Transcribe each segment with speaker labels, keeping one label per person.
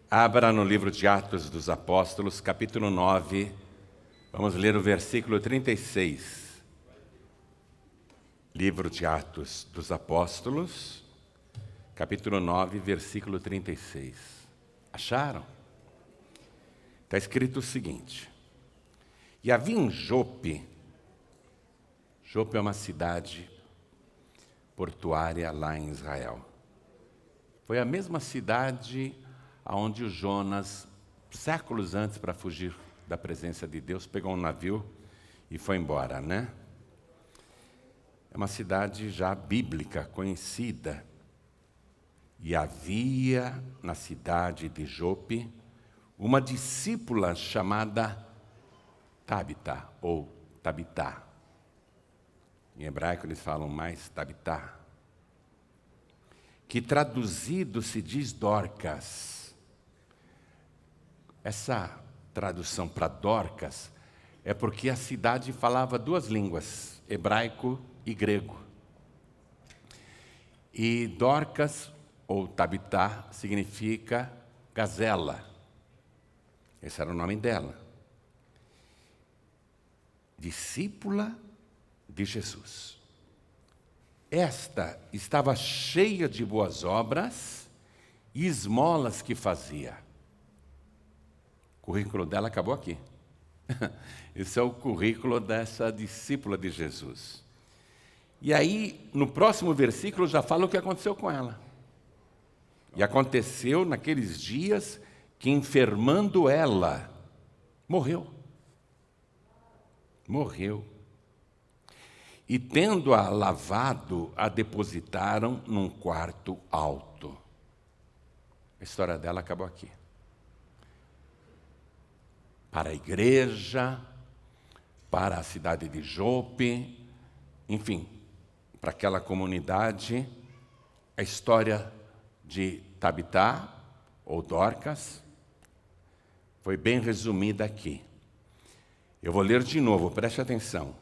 Speaker 1: Abra no livro de Atos dos Apóstolos, capítulo 9, vamos ler o versículo 36. Livro de Atos dos Apóstolos, capítulo 9, versículo 36. Acharam? Está escrito o seguinte: e havia em Jope é uma cidade portuária lá em Israel. Foi a mesma cidade onde o Jonas, séculos antes, para fugir da presença de Deus, pegou um navio e foi embora, né? É uma cidade já bíblica, conhecida. E havia na cidade de Jope uma discípula chamada Tabita, ou Tabitá. Em hebraico eles falam mais Tabitá, que traduzido se diz Dorcas. Essa tradução para Dorcas é porque a cidade falava duas línguas, hebraico e grego. E Dorcas, ou Tabitá, significa gazela. Esse era o nome dela. Discípula de Jesus. Esta estava cheia de boas obras e esmolas que fazia. O currículo dela acabou aqui. Esse é o currículo dessa discípula de Jesus. E aí, no próximo versículo, já fala o que aconteceu com ela. E aconteceu naqueles dias que, enfermando ela, morreu. Morreu. E tendo-a lavado, a depositaram num quarto alto. A história dela acabou aqui. Para a igreja, para a cidade de Jope, enfim, para aquela comunidade, a história de Tabitá, ou Dorcas, foi bem resumida aqui. Eu vou ler de novo, preste atenção.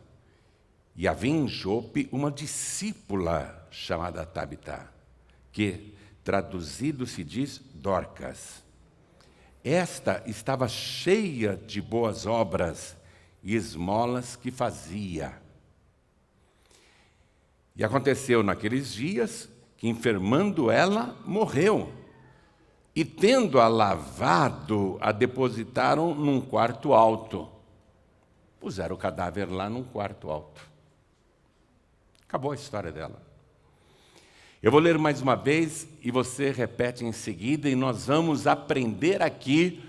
Speaker 1: E havia em Jope uma discípula chamada Tabitá, que traduzido se diz Dorcas. Esta estava cheia de boas obras e esmolas que fazia. E aconteceu naqueles dias que, enfermando ela, morreu. E tendo-a lavado, a depositaram num quarto alto. Puseram o cadáver lá num quarto alto. Acabou a história dela. Eu vou ler mais uma vez e você repete em seguida, e nós vamos aprender aqui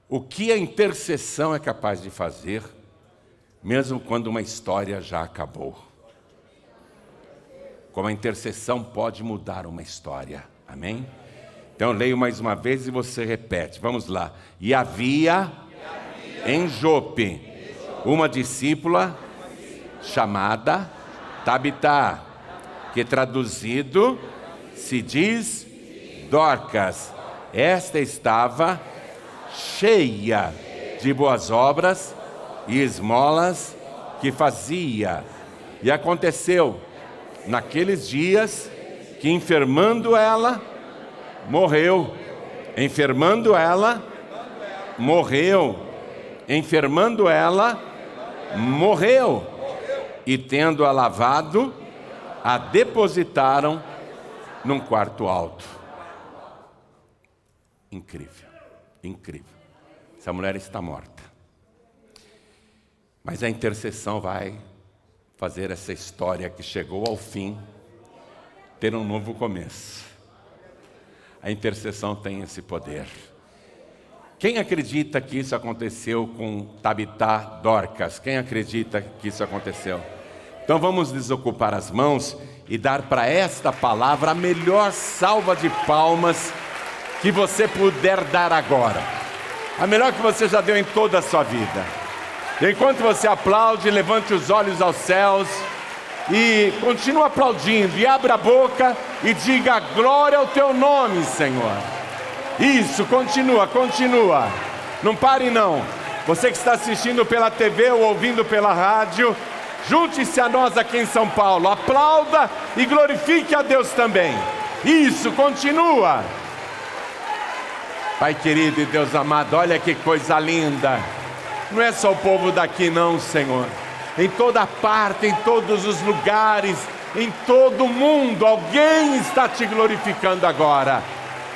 Speaker 1: o que a intercessão é capaz de fazer, mesmo quando uma história já acabou. Como a intercessão pode mudar uma história. Amém? Então eu leio mais uma vez e você repete. Vamos lá. E havia em Jope uma discípula chamada Tabitá, que traduzido se diz Dorcas. Esta estava cheia de boas obras e esmolas que fazia. E aconteceu naqueles dias que, enfermando ela, morreu. Enfermando ela, morreu. Enfermando ela, morreu. E tendo-a lavado, a depositaram num quarto alto. Incrível, incrível. Essa mulher está morta. Mas a intercessão vai fazer essa história que chegou ao fim ter um novo começo. A intercessão tem esse poder. Quem acredita que isso aconteceu com Tabitá Dorcas? Quem acredita que isso aconteceu? Então vamos desocupar as mãos e dar para esta palavra a melhor salva de palmas que você puder dar agora. A melhor que você já deu em toda a sua vida. Enquanto você aplaude, levante os olhos aos céus e continue aplaudindo. E abra a boca e diga: glória ao teu nome, Senhor. Isso, continua. Não pare não. Você que está assistindo pela TV ou ouvindo pela rádio, junte-se a nós aqui em São Paulo, aplauda e glorifique a Deus também. Isso, continua. Pai querido e Deus amado, olha que coisa linda. Não é só o povo daqui não, Senhor. Em toda parte, em todos os lugares, em todo o mundo, alguém está te glorificando agora.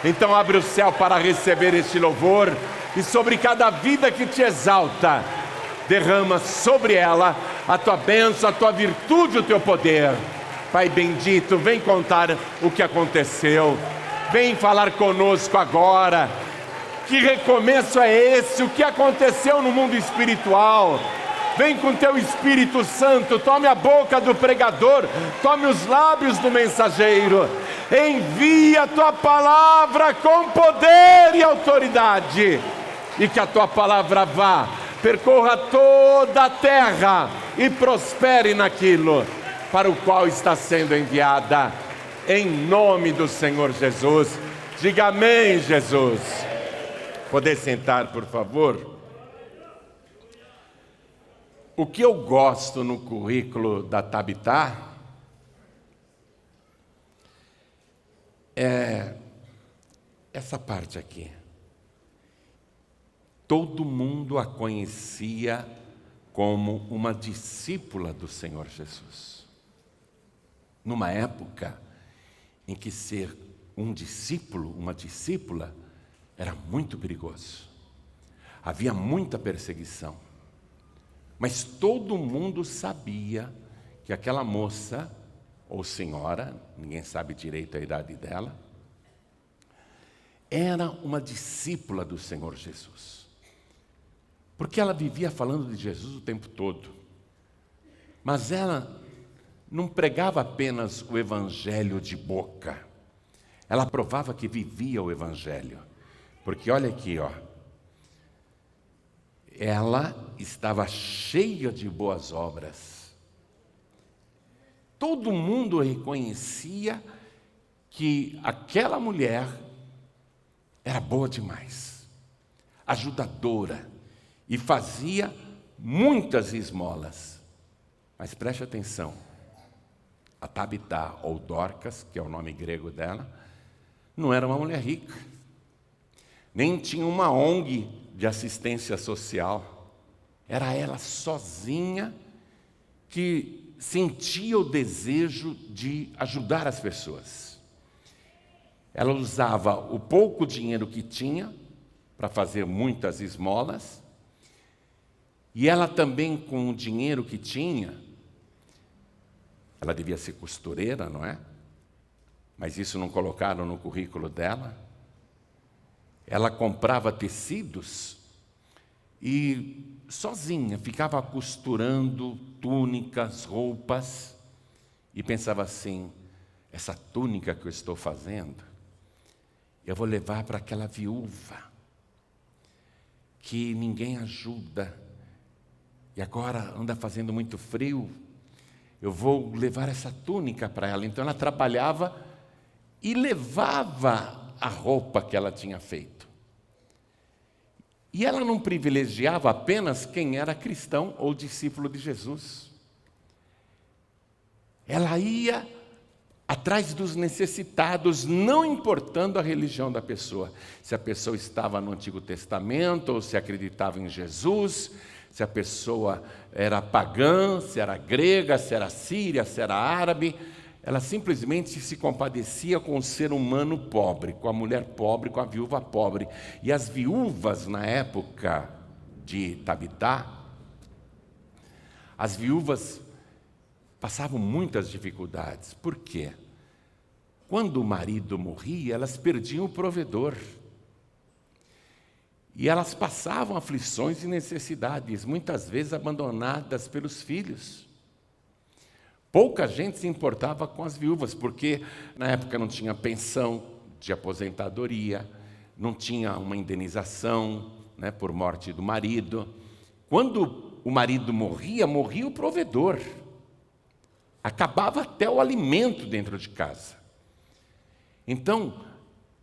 Speaker 1: Então abre o céu para receber este louvor, e sobre cada vida que te exalta, derrama sobre ela a tua bênção, a tua virtude, o teu poder. Pai bendito, vem contar o que aconteceu, vem falar conosco agora. Que recomeço é esse? O que aconteceu no mundo espiritual? Vem com teu Espírito Santo, tome a boca do pregador, tome os lábios do mensageiro, envia a tua palavra com poder e autoridade, e que a tua palavra vá, percorra toda a terra e prospere naquilo para o qual está sendo enviada, em nome do Senhor Jesus. Diga amém, Jesus. Poder sentar, por favor. O que eu gosto no currículo da Tabitá é essa parte aqui. Todo mundo a conhecia como uma discípula do Senhor Jesus. Numa época em que ser um discípulo, uma discípula, era muito perigoso. Havia muita perseguição. Mas todo mundo sabia que aquela moça, ou senhora, ninguém sabe direito a idade dela, era uma discípula do Senhor Jesus. Porque ela vivia falando de Jesus o tempo todo. Mas ela não pregava apenas o evangelho de boca. Ela provava que vivia o evangelho. Porque olha aqui, ó. Ela estava cheia de boas obras. Todo mundo reconhecia que aquela mulher era boa demais, ajudadora, e fazia muitas esmolas. Mas preste atenção, a Tabitá, ou Dorcas, que é o nome grego dela, não era uma mulher rica, nem tinha uma ONG de assistência social. Era ela sozinha que sentia o desejo de ajudar as pessoas. Ela usava o pouco dinheiro que tinha para fazer muitas esmolas, e ela também, com o dinheiro que tinha, ela devia ser costureira, não é? Mas isso não colocaram no currículo dela. Ela comprava tecidos e sozinha ficava costurando túnicas, roupas, e pensava assim: essa túnica que eu estou fazendo, eu vou levar para aquela viúva que ninguém ajuda, e agora anda fazendo muito frio, eu vou levar essa túnica para ela. Então ela trabalhava e levava a roupa que ela tinha feito. E ela não privilegiava apenas quem era cristão ou discípulo de Jesus. Ela ia atrás dos necessitados, não importando a religião da pessoa. Se a pessoa estava no Antigo Testamento, ou se acreditava em Jesus, se a pessoa era pagã, se era grega, se era síria, se era árabe. Ela simplesmente se compadecia com o ser humano pobre, com a mulher pobre, com a viúva pobre. E as viúvas, na época de Tabitá, as viúvas passavam muitas dificuldades. Por quê? Quando o marido morria, elas perdiam o provedor. E elas passavam aflições e necessidades, muitas vezes abandonadas pelos filhos. Pouca gente se importava com as viúvas, porque na época não tinha pensão de aposentadoria, não tinha uma indenização, né, por morte do marido. Quando o marido morria, morria o provedor. Acabava até o alimento dentro de casa. Então,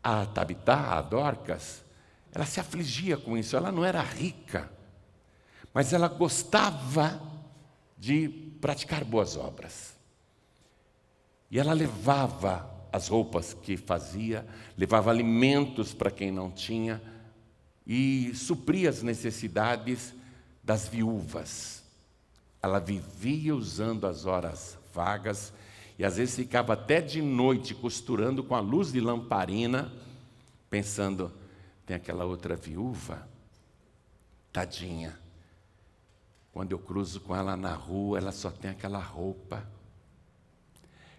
Speaker 1: a Tabitá, a Dorcas, ela se afligia com isso. Ela não era rica, mas ela gostava de praticar boas obras. E ela levava as roupas que fazia, levava alimentos para quem não tinha, e supria as necessidades das viúvas. Ela vivia usando as horas vagas e às vezes ficava até de noite costurando com a luz de lamparina, pensando, tem aquela outra viúva, tadinha. Quando eu cruzo com ela na rua, ela só tem aquela roupa.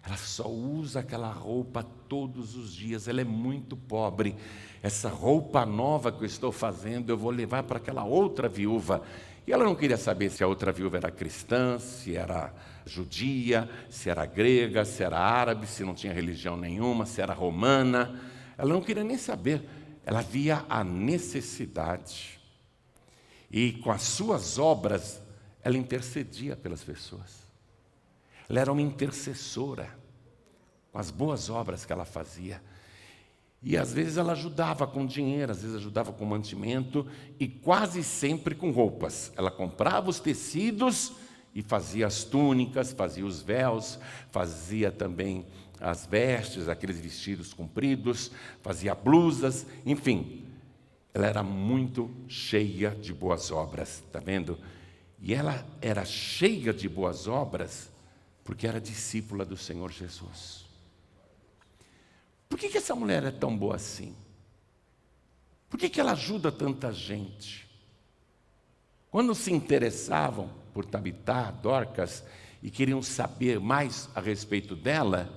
Speaker 1: Ela só usa aquela roupa todos os dias, ela é muito pobre. Essa roupa nova que eu estou fazendo, eu vou levar para aquela outra viúva. E ela não queria saber se a outra viúva era cristã, se era judia, se era grega, se era árabe, se não tinha religião nenhuma, se era romana. Ela não queria nem saber, ela via a necessidade. E com as suas obras, ela intercedia pelas pessoas. Ela era uma intercessora, com as boas obras que ela fazia. E às vezes ela ajudava com dinheiro, às vezes ajudava com mantimento, e quase sempre com roupas. Ela comprava os tecidos e fazia as túnicas, fazia os véus, fazia também as vestes, aqueles vestidos compridos, fazia blusas, enfim. Ela era muito cheia de boas obras, está vendo? E ela era cheia de boas obras porque era discípula do Senhor Jesus. Por que essa mulher é tão boa assim? Por que ela ajuda tanta gente? Quando se interessavam por Tabitá, Dorcas, e queriam saber mais a respeito dela,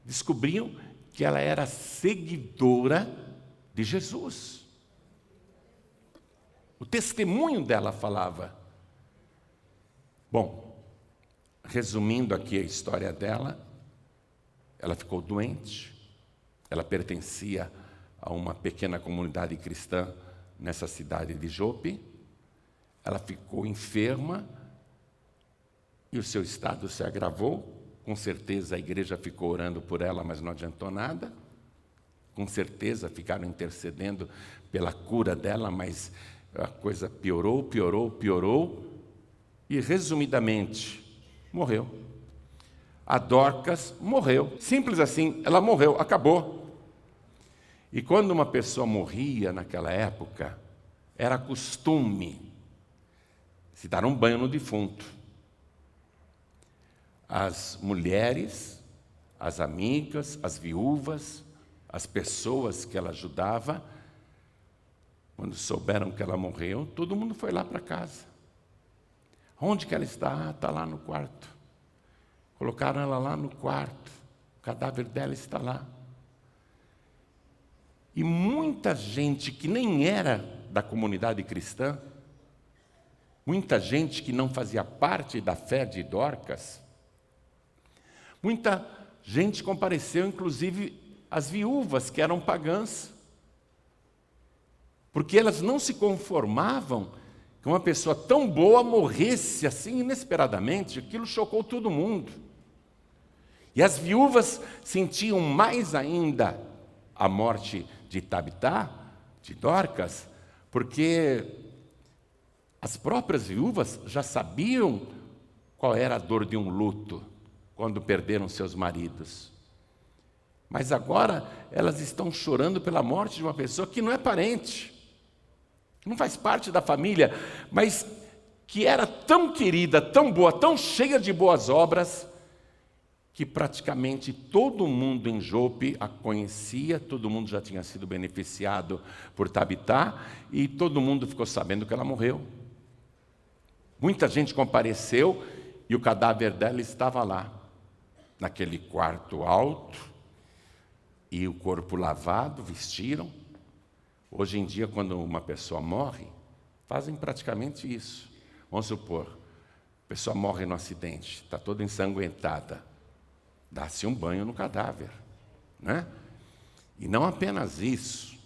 Speaker 1: descobriam que ela era seguidora de Jesus. O testemunho dela falava. Bom, resumindo aqui a história dela, ela ficou doente, ela pertencia a uma pequena comunidade cristã nessa cidade de Jope, ela ficou enferma e o seu estado se agravou, com certeza a igreja ficou orando por ela, mas não adiantou nada, com certeza ficaram intercedendo pela cura dela, mas a coisa piorou, e resumidamente, morreu. A Dorcas morreu, simples assim, ela morreu, acabou. E quando uma pessoa morria naquela época, era costume se dar um banho no defunto. As mulheres, as amigas, as viúvas, as pessoas que ela ajudava, quando souberam que ela morreu, todo mundo foi lá para casa. Onde que ela está? Ah, está lá no quarto. Colocaram ela lá no quarto, o cadáver dela está lá. E muita gente que nem era da comunidade cristã, muita gente que não fazia parte da fé de Dorcas, muita gente compareceu, inclusive as viúvas que eram pagãs, porque elas não se conformavam que uma pessoa tão boa morresse assim inesperadamente. Aquilo chocou todo mundo. E as viúvas sentiam mais ainda a morte de Tabitá, de Dorcas, porque as próprias viúvas já sabiam qual era a dor de um luto quando perderam seus maridos. Mas agora elas estão chorando pela morte de uma pessoa que não é parente, não faz parte da família, mas que era tão querida, tão boa, tão cheia de boas obras, que praticamente todo mundo em Jope a conhecia, todo mundo já tinha sido beneficiado por Tabitá, e todo mundo ficou sabendo que ela morreu. Muita gente compareceu e o cadáver dela estava lá, naquele quarto alto, e o corpo lavado, vestiram. Hoje em dia, quando uma pessoa morre, fazem praticamente isso. Vamos supor, a pessoa morre no acidente, está toda ensanguentada. Dá-se um banho no cadáver, né? E não apenas isso.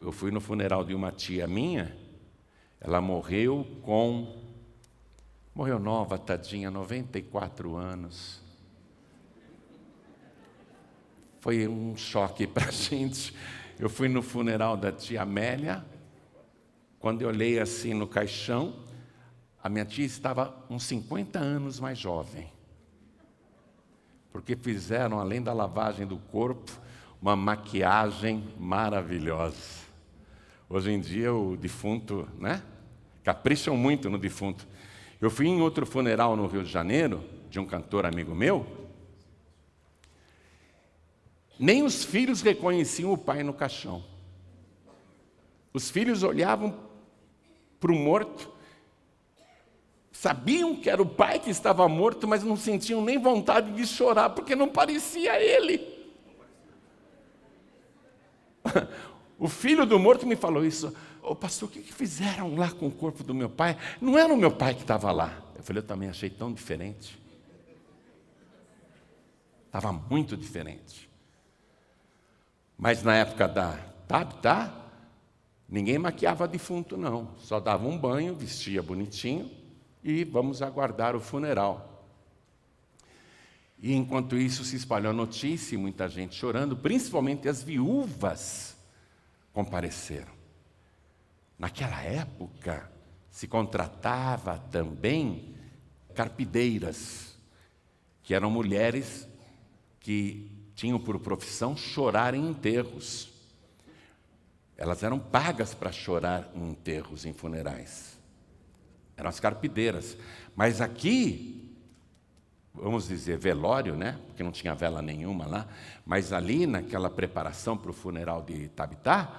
Speaker 1: Eu fui no funeral de uma tia minha, ela morreu nova, tadinha, 94 anos. Foi um choque para a gente. Eu fui no funeral da tia Amélia, quando eu olhei assim no caixão, a minha tia estava uns 50 anos mais jovem. Porque fizeram, além da lavagem do corpo, uma maquiagem maravilhosa. Hoje em dia o defunto, né? Capricham muito no defunto. Eu fui em outro funeral no Rio de Janeiro, de um cantor amigo meu. Nem os filhos reconheciam o pai no caixão. Os filhos olhavam para o morto, sabiam que era o pai que estava morto, mas não sentiam nem vontade de chorar, porque não parecia ele. O filho do morto me falou isso. Ô pastor, o que fizeram lá com o corpo do meu pai? Não era o meu pai que estava lá. Eu falei, eu também achei tão diferente. Estava muito diferente. Mas na época da Tabita, ninguém maquiava defunto, não. Só dava um banho, vestia bonitinho e vamos aguardar o funeral. E enquanto isso se espalhou a notícia, e muita gente chorando, principalmente as viúvas compareceram. Naquela época, se contratava também carpideiras, que eram mulheres que tinham por profissão chorar em enterros. Elas eram pagas para chorar em enterros, em funerais. Eram as carpideiras. Mas aqui, vamos dizer velório, né? Porque não tinha vela nenhuma lá. Mas ali, naquela preparação para o funeral de Tabita,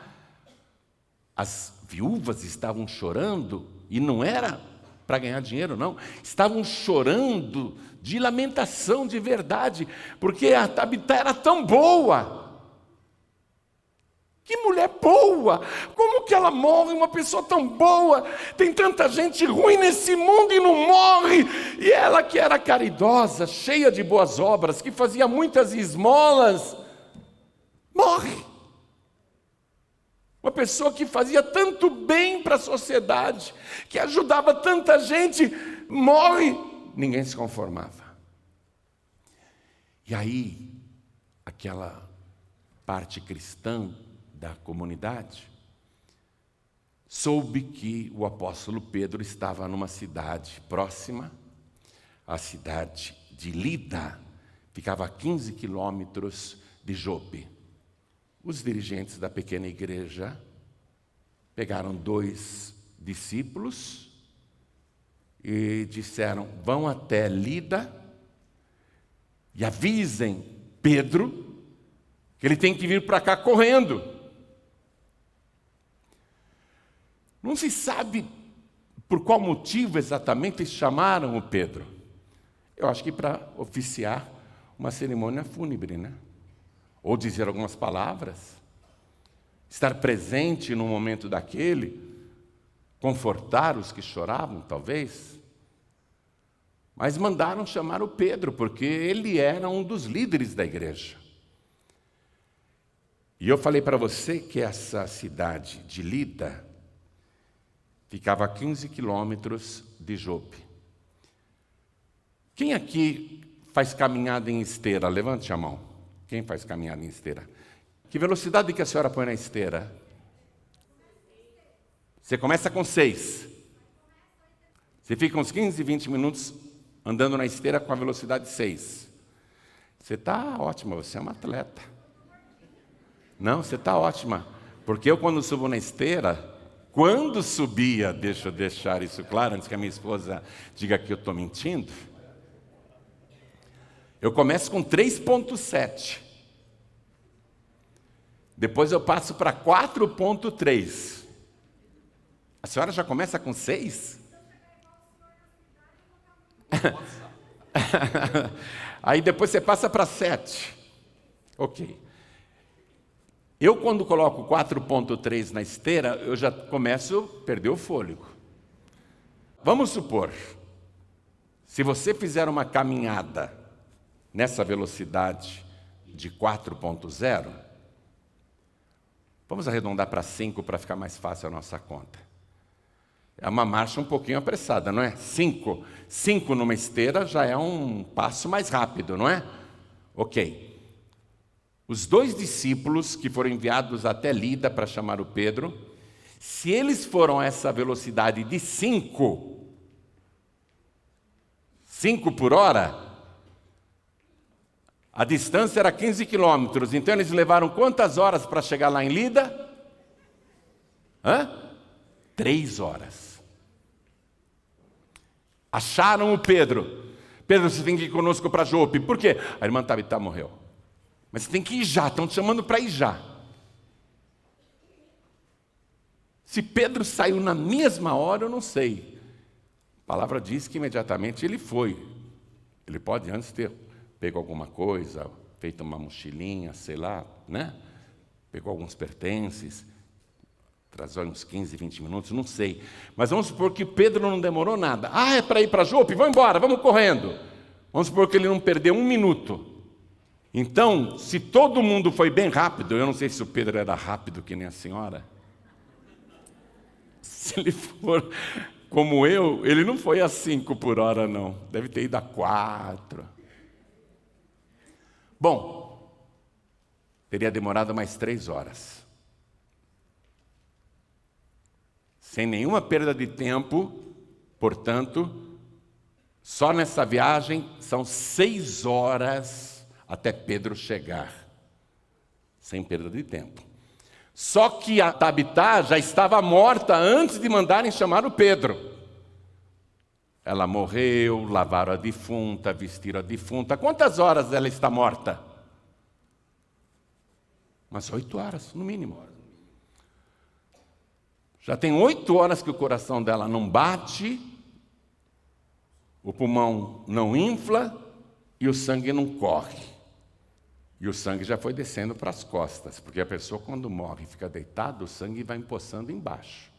Speaker 1: as viúvas estavam chorando, e não era para ganhar dinheiro, não. Estavam chorando de lamentação, de verdade, porque a Tabita era tão boa. Que mulher boa! Como que ela morre, uma pessoa tão boa? Tem tanta gente ruim nesse mundo e não morre. E ela que era caridosa, cheia de boas obras, que fazia muitas esmolas, morre. Uma pessoa que fazia tanto bem para a sociedade, que ajudava tanta gente, morre. Ninguém se conformava. E aí, aquela parte cristã da comunidade soube que o apóstolo Pedro estava numa cidade próxima, a cidade de Lida, ficava a 15 quilômetros de Jope. Os dirigentes da pequena igreja pegaram 2 discípulos e disseram, vão até Lida e avisem Pedro que ele tem que vir para cá correndo. Não se sabe por qual motivo exatamente chamaram o Pedro. Eu acho que para oficiar uma cerimônia fúnebre, né? Ou dizer algumas palavras, estar presente no momento daquele, confortar os que choravam, talvez. Mas mandaram chamar o Pedro, porque ele era um dos líderes da igreja. E eu falei para você que essa cidade de Lida ficava a 15 quilômetros de Jope. Quem aqui faz caminhada em esteira? Levante a mão. Quem faz caminhada em esteira? Que velocidade que a senhora põe na esteira? Você começa com 6. Você fica uns 15, 20 minutos andando na esteira com a velocidade 6. Você está ótima, você é uma atleta. Não, você está ótima. Porque eu, quando subo na esteira, quando subia, deixa eu deixar isso claro, antes que a minha esposa diga que eu estou mentindo, eu começo com 3,7. Depois eu passo para 4,3. A senhora já começa com 6? Aí depois você passa para 7. Ok. Eu, quando coloco 4,3 na esteira, eu já começo a perder o fôlego. Vamos supor, se você fizer uma caminhada nessa velocidade de 4,0, vamos arredondar para 5 para ficar mais fácil a nossa conta. É uma marcha um pouquinho apressada, não é? 5. 5 numa esteira já é um passo mais rápido, não é? Ok. Os 2 discípulos que foram enviados até Lida para chamar o Pedro, se eles foram a essa velocidade de 5 por hora, a distância era 15 quilômetros. Então eles levaram quantas horas para chegar lá em Lida? Hã? 3 horas. Acharam o Pedro. Pedro, você tem que ir conosco para Jope. Por quê? A irmã Tabitá morreu. Mas você tem que ir já, estão te chamando para ir já. Se Pedro saiu na mesma hora, eu não sei. A palavra diz que imediatamente ele foi. Ele pode antes ter pego alguma coisa, feito uma mochilinha, sei lá, né? Pegou alguns pertences, atrasou uns 15, 20 minutos, não sei. Mas vamos supor que Pedro não demorou nada. Ah, é para ir para Jope? Vamos embora, vamos correndo. Vamos supor que ele não perdeu 1 minuto. Então, se todo mundo foi bem rápido, eu não sei se o Pedro era rápido que nem a senhora. Se ele for como eu, ele não foi a 5 por hora, não. Deve ter ido a 4. Bom, teria demorado mais 3 horas. Sem nenhuma perda de tempo, portanto, só nessa viagem são 6 horas até Pedro chegar. Sem perda de tempo. Só que a Tabitá já estava morta antes de mandarem chamar o Pedro. Ela morreu, lavaram a defunta, vestiram a defunta. Quantas horas ela está morta? Umas 8 horas, no mínimo. Já tem 8 horas que o coração dela não bate, o pulmão não infla e o sangue não corre. E o sangue já foi descendo para as costas, porque a pessoa quando morre e fica deitada, o sangue vai empoçando embaixo.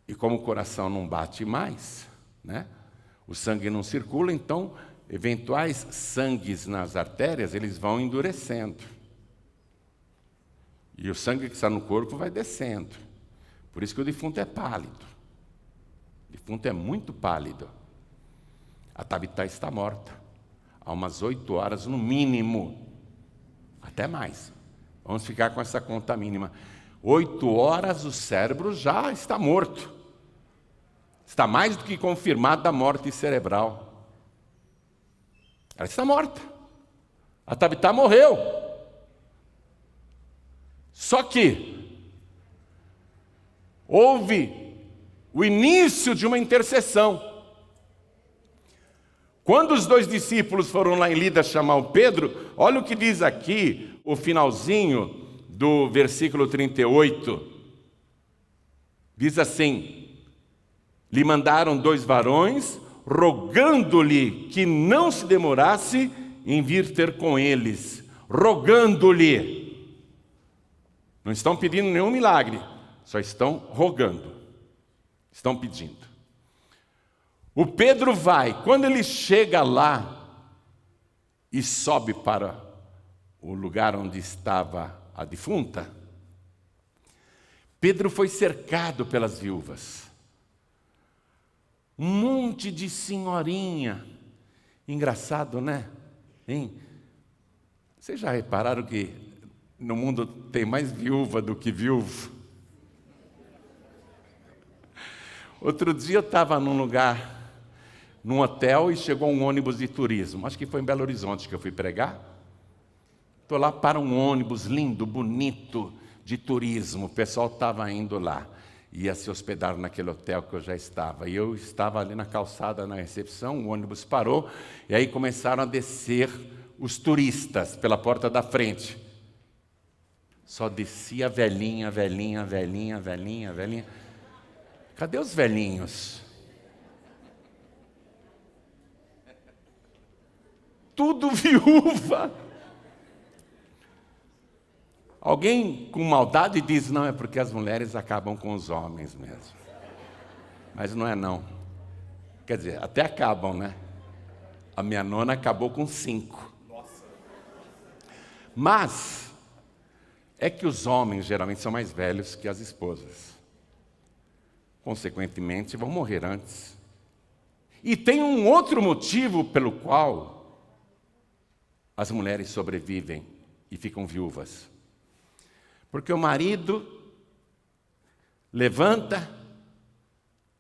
Speaker 1: E como o coração não bate mais, né? O sangue não circula, então eventuais sangues nas artérias, eles vão endurecendo. E o sangue que está no corpo vai descendo. Por isso que o defunto é pálido. O defunto é muito pálido. A Tabitá está morta. Há umas 8 horas no mínimo. Até mais. Vamos ficar com essa conta mínima. 8 horas o cérebro já está morto. Está mais do que confirmada a morte cerebral. Ela está morta. A Tabitá morreu. Só que houve o início de uma intercessão. Quando os 2 discípulos foram lá em Lida chamar o Pedro, olha o que diz aqui, o finalzinho do versículo 38. Diz assim: lhe mandaram 2 varões, rogando-lhe que não se demorasse em vir ter com eles. Rogando-lhe. Não estão pedindo nenhum milagre, só estão rogando. Estão pedindo. O Pedro vai, quando ele chega lá e sobe para o lugar onde estava a defunta, Pedro foi cercado pelas viúvas. Um monte de senhorinha. Engraçado, né? Hein? Vocês já repararam que no mundo tem mais viúva do que viúvo? Outro dia eu estava num lugar, num hotel, e chegou um ônibus de turismo. Acho que foi em Belo Horizonte que eu fui pregar. Estou lá para um ônibus lindo, bonito, de turismo. O pessoal estava indo lá. Ia se hospedar naquele hotel que eu já estava. E eu estava ali na calçada, na recepção, o ônibus parou, e aí começaram a descer os turistas pela porta da frente. Só descia velhinha, velhinha, velhinha, velhinha, velhinha. Cadê os velhinhos? Tudo viúva. Alguém com maldade diz, não, é porque as mulheres acabam com os homens mesmo. Mas não é não. Quer dizer, até acabam, né? A minha nona acabou com 5. Mas é que os homens geralmente são mais velhos que as esposas. Consequentemente, vão morrer antes. E tem um outro motivo pelo qual as mulheres sobrevivem e ficam viúvas. Porque o marido levanta,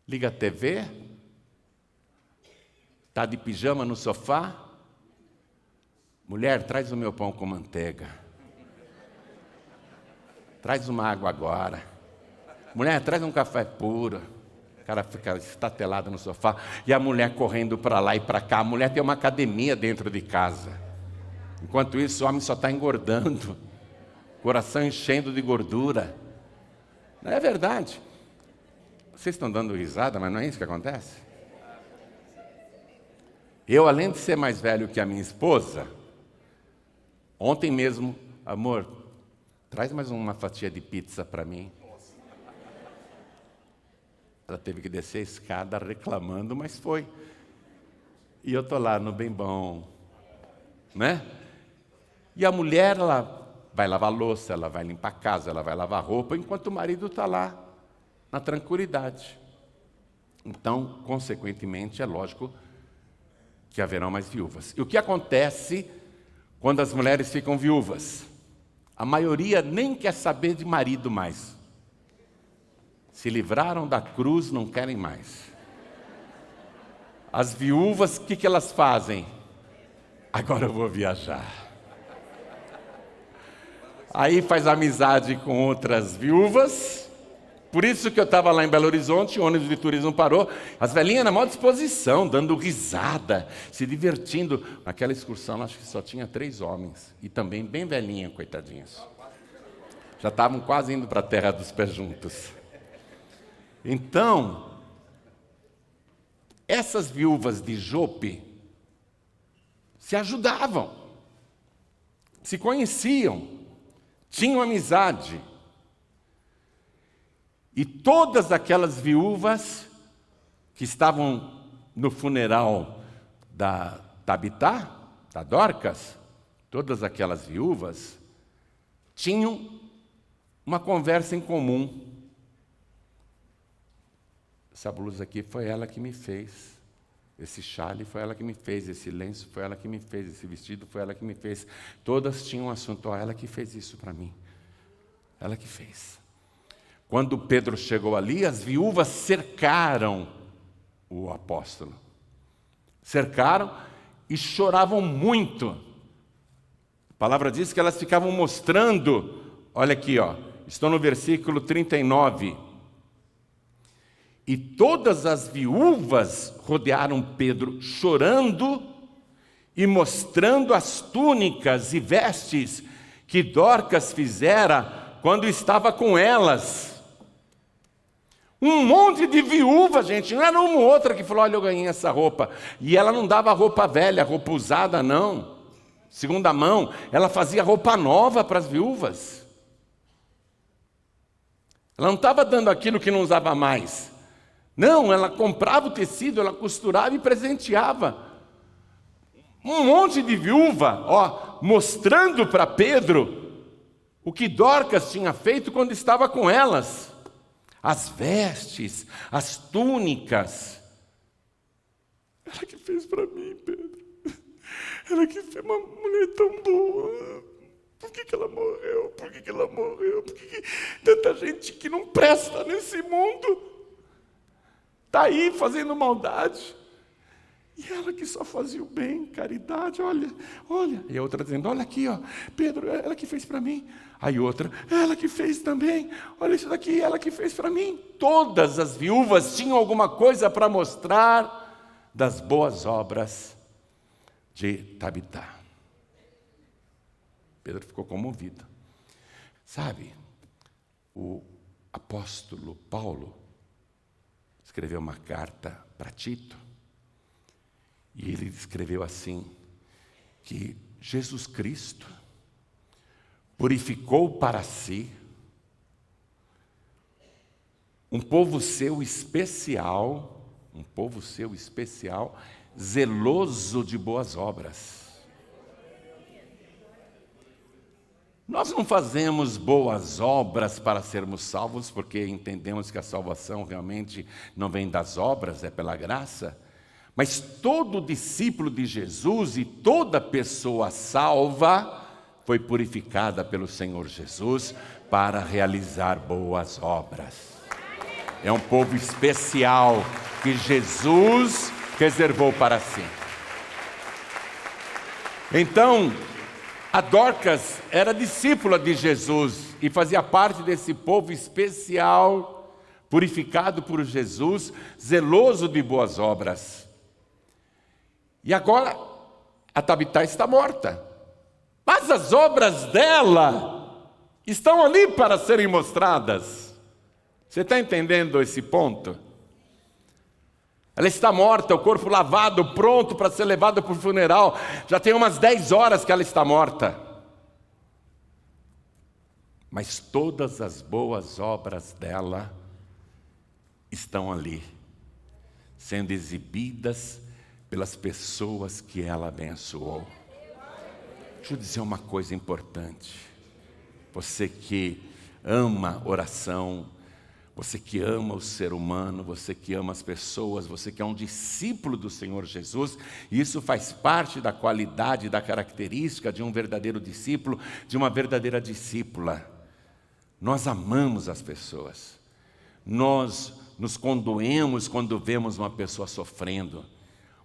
Speaker 1: liga a TV, está de pijama no sofá. Mulher, traz o meu pão com manteiga. Traz uma água agora. mulher, traz um café puro. O cara fica estatelado no sofá, e a mulher correndo para lá e para cá. A mulher tem uma academia dentro de casa. Enquanto isso, o homem só está engordando, coração enchendo de gordura. Não é verdade? Vocês estão dando risada, mas não é isso que acontece? Eu, além de ser mais velho que a minha esposa, ontem mesmo, amor, traz mais uma fatia de pizza para mim. Ela teve que descer a escada reclamando, mas foi. E eu estou lá no bem bom, né? E a mulher, ela vai lavar louça, ela vai limpar a casa, ela vai lavar roupa, enquanto o marido está lá, na tranquilidade. Então, consequentemente, é lógico que haverão mais viúvas. E o que acontece quando as mulheres ficam viúvas? A maioria nem quer saber de marido mais. Se livraram da cruz, não querem mais. As viúvas, o que elas fazem? Agora eu vou viajar. Aí faz amizade com outras viúvas. Por isso que eu estava lá em Belo Horizonte, o ônibus de turismo parou, as velhinhas na maior disposição, dando risada, se divertindo. Naquela excursão, acho que só tinha 3 homens, e também bem velhinha, coitadinhas. Já estavam quase indo para a terra dos pés juntos. Então, essas viúvas de Jope se ajudavam, se conheciam, tinham amizade. E todas aquelas viúvas que estavam no funeral da Tabitá, da Dorcas, todas aquelas viúvas tinham uma conversa em comum. Essa blusa aqui foi ela que me fez. Esse chale foi ela que me fez. Esse lenço foi ela que me fez. Esse vestido foi ela que me fez. Todas tinham um assunto. Ela que fez isso para mim. Ela que fez. Quando Pedro chegou ali, as viúvas cercaram o apóstolo. Cercaram e choravam muito. A palavra diz que elas ficavam mostrando. Olha aqui, ó. Estou no versículo 39. E todas as viúvas rodearam Pedro, chorando e mostrando as túnicas e vestes que Dorcas fizera quando estava com elas. Um monte de viúva, gente, não era uma ou outra que falou, olha, eu ganhei essa roupa. E ela não dava roupa velha, roupa usada, não. Segunda mão, ela fazia roupa nova para as viúvas. Ela não estava dando aquilo que não usava mais. Não, ela comprava o tecido, ela costurava e presenteava. Um monte de viúva, ó, mostrando para Pedro o que Dorcas tinha feito quando estava com elas. As vestes, as túnicas. Ela que fez para mim, Pedro. Ela que fez uma mulher tão boa. Por que ela morreu? Por que ela morreu? Por que tanta gente que não presta nesse mundo está aí fazendo maldade? E ela que só fazia o bem, caridade, olha. E a outra dizendo, olha aqui, ó, Pedro, ela que fez para mim. Aí outra, ela que fez também. Olha isso daqui, ela que fez para mim. Todas as viúvas tinham alguma coisa para mostrar das boas obras de Tabitá. Pedro ficou comovido. Sabe, o apóstolo Paulo escreveu uma carta para Tito, e ele escreveu assim, que Jesus Cristo purificou para si um povo seu especial, zeloso de boas obras. Nós não fazemos boas obras para sermos salvos, porque entendemos que a salvação realmente não vem das obras, é pela graça. Mas todo discípulo de Jesus e toda pessoa salva foi purificada pelo Senhor Jesus para realizar boas obras. É um povo especial que Jesus reservou para si. Então, a Dorcas era discípula de Jesus e fazia parte desse povo especial purificado por Jesus, zeloso de boas obras. E agora a Tabitá está morta, mas as obras dela estão ali para serem mostradas. Você está entendendo esse ponto? Ela está morta, o corpo lavado, pronto para ser levado para o funeral. Já tem umas 10 horas que ela está morta. Mas todas as boas obras dela estão ali, sendo exibidas pelas pessoas que ela abençoou. Deixa eu dizer uma coisa importante. Você que ama oração, você que ama o ser humano, você que ama as pessoas, você que é um discípulo do Senhor Jesus, e isso faz parte da qualidade, da característica de um verdadeiro discípulo, de uma verdadeira discípula. Nós amamos as pessoas, nós nos condoemos quando vemos uma pessoa sofrendo.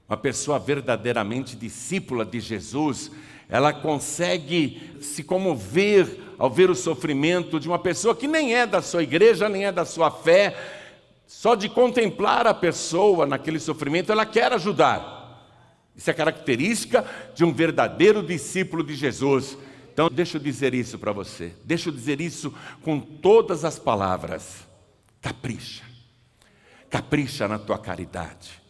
Speaker 1: Uma pessoa verdadeiramente discípula de Jesus, ela consegue se comover ao ver o sofrimento de uma pessoa que nem é da sua igreja, nem é da sua fé. Só de contemplar a pessoa naquele sofrimento, ela quer ajudar. Isso é característica de um verdadeiro discípulo de Jesus. Então, deixa eu dizer isso para você. Deixa eu dizer isso com todas as palavras. Capricha. Capricha na tua caridade.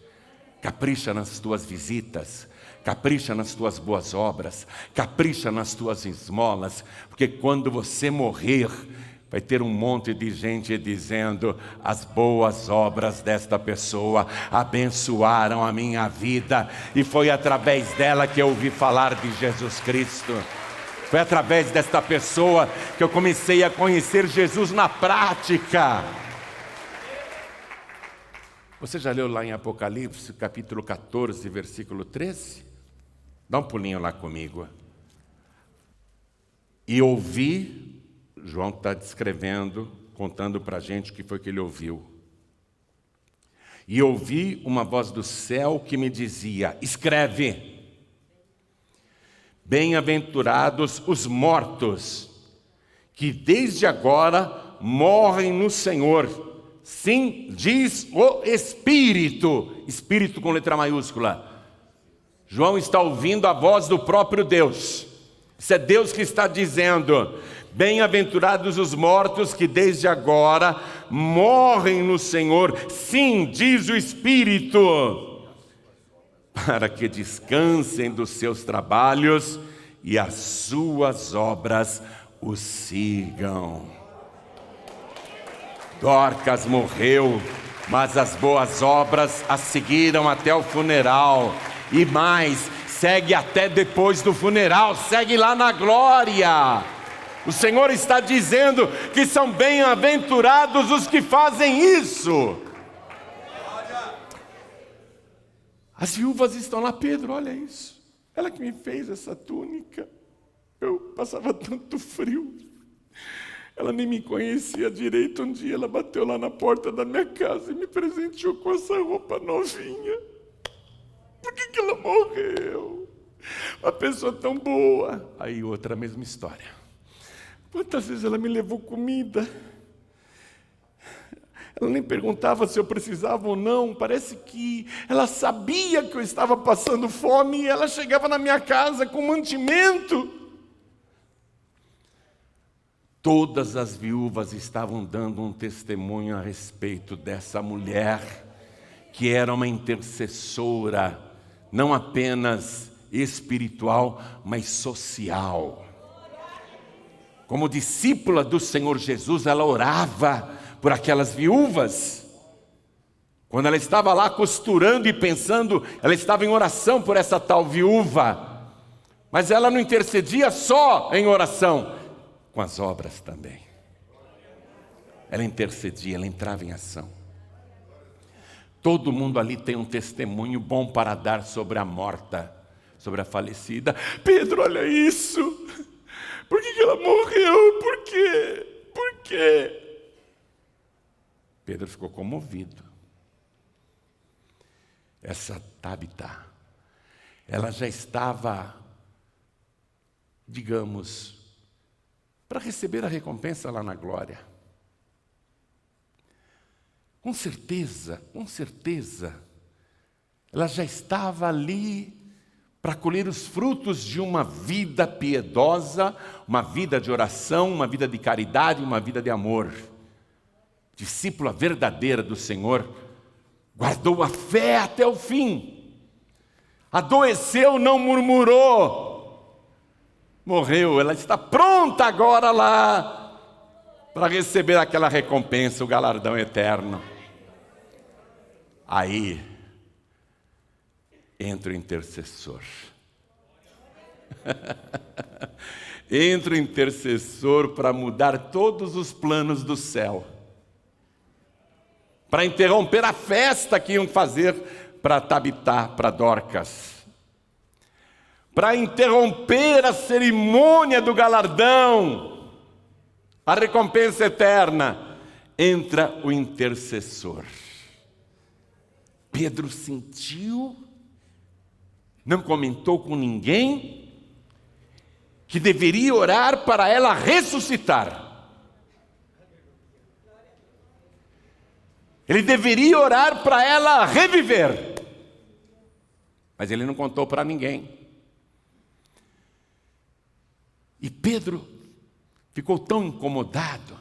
Speaker 1: Capricha nas tuas visitas. Capricha nas tuas boas obras. Capricha nas tuas esmolas. Porque quando você morrer, vai ter um monte de gente dizendo: as boas obras desta pessoa abençoaram a minha vida. E foi através dela que eu ouvi falar de Jesus Cristo. Foi através desta pessoa que eu comecei a conhecer Jesus na prática. Você já leu lá em Apocalipse, capítulo 14, versículo 13? Dá um pulinho lá comigo. E ouvi, João está descrevendo, contando para a gente o que foi que ele ouviu. E ouvi uma voz do céu que me dizia: escreve, bem-aventurados os mortos, que desde agora morrem no Senhor. Sim, diz o Espírito, Espírito com letra maiúscula. João está ouvindo a voz do próprio Deus. Isso é Deus que está dizendo: bem-aventurados os mortos que desde agora morrem no Senhor. Sim, diz o Espírito, para que descansem dos seus trabalhos e as suas obras os sigam. Dorcas morreu, mas as boas obras a seguiram até o funeral. E mais, segue até depois do funeral, segue lá na glória. O Senhor está dizendo que são bem-aventurados os que fazem isso. As viúvas estão lá, Pedro, olha isso. Ela que me fez essa túnica. Eu passava tanto frio. Ela nem me conhecia direito. Um dia ela bateu lá na porta da minha casa e me presenteou com essa roupa novinha. Por que ela morreu? Uma pessoa tão boa. Aí outra, mesma história. Quantas vezes ela me levou comida? Ela nem perguntava se eu precisava ou não. Parece que ela sabia que eu estava passando fome e ela chegava na minha casa com mantimento. Todas as viúvas estavam dando um testemunho a respeito dessa mulher, que era uma intercessora, não apenas espiritual, mas social. Como discípula do Senhor Jesus, ela orava por aquelas viúvas. Quando ela estava lá costurando e pensando, ela estava em oração por essa tal viúva. Mas ela não intercedia só em oração, com as obras também. Ela intercedia, ela entrava em ação. Todo mundo ali tem um testemunho bom para dar sobre a morta, sobre a falecida. Pedro, olha isso. Por que ela morreu? Por quê? Por quê? Pedro ficou comovido. Essa Tabitá, ela já estava, digamos, para receber a recompensa lá na glória. com certeza, ela já estava ali para colher os frutos de uma vida piedosa, uma vida de oração, uma vida de caridade, uma vida de amor. Discípula verdadeira do Senhor, guardou a fé até o fim, adoeceu, não murmurou, morreu. Ela está pronta agora lá para receber aquela recompensa, o galardão eterno. Aí entra o intercessor. Entra o intercessor para mudar todos os planos do céu, para interromper a festa que iam fazer para Tabitá, para Dorcas, para interromper a cerimônia do galardão, a recompensa eterna. Entra o intercessor. Pedro sentiu, não comentou com ninguém, que deveria orar para ela ressuscitar. Ele deveria orar para ela reviver. Mas ele não contou para ninguém. E Pedro ficou tão incomodado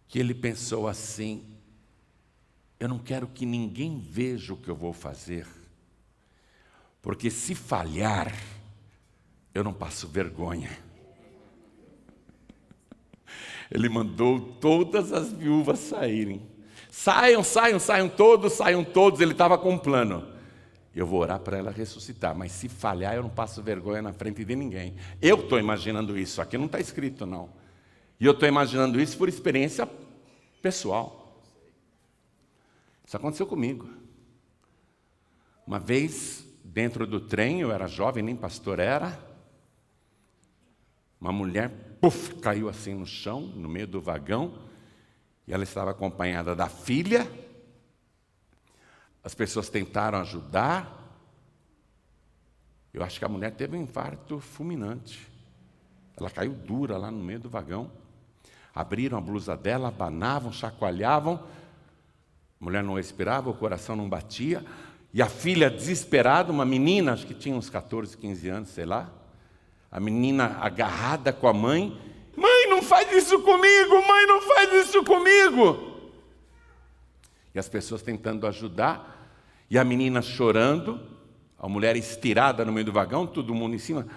Speaker 1: que ele pensou assim: eu não quero que ninguém veja o que eu vou fazer, porque se falhar, eu não passo vergonha. Ele mandou todas as viúvas saírem. Saiam todos. Ele estava com um plano. Eu vou orar para ela ressuscitar, mas se falhar, eu não passo vergonha na frente de ninguém. Eu estou imaginando isso, aqui não está escrito não. E eu estou imaginando isso por experiência pessoal. Isso aconteceu comigo. Uma vez, dentro do trem, eu era jovem, nem pastor era, uma mulher, caiu assim no chão, no meio do vagão, e ela estava acompanhada da filha. As pessoas tentaram ajudar. Eu acho que a mulher teve um infarto fulminante. Ela caiu dura lá no meio do vagão. Abriram a blusa dela, abanavam, chacoalhavam. A mulher não respirava, o coração não batia. E a filha desesperada, uma menina, acho que tinha uns 14, 15 anos, sei lá. A menina agarrada com a mãe. Mãe, não faz isso comigo! Mãe, não faz isso comigo! E as pessoas tentando ajudar. E a menina chorando. A mulher estirada no meio do vagão, todo mundo em cima.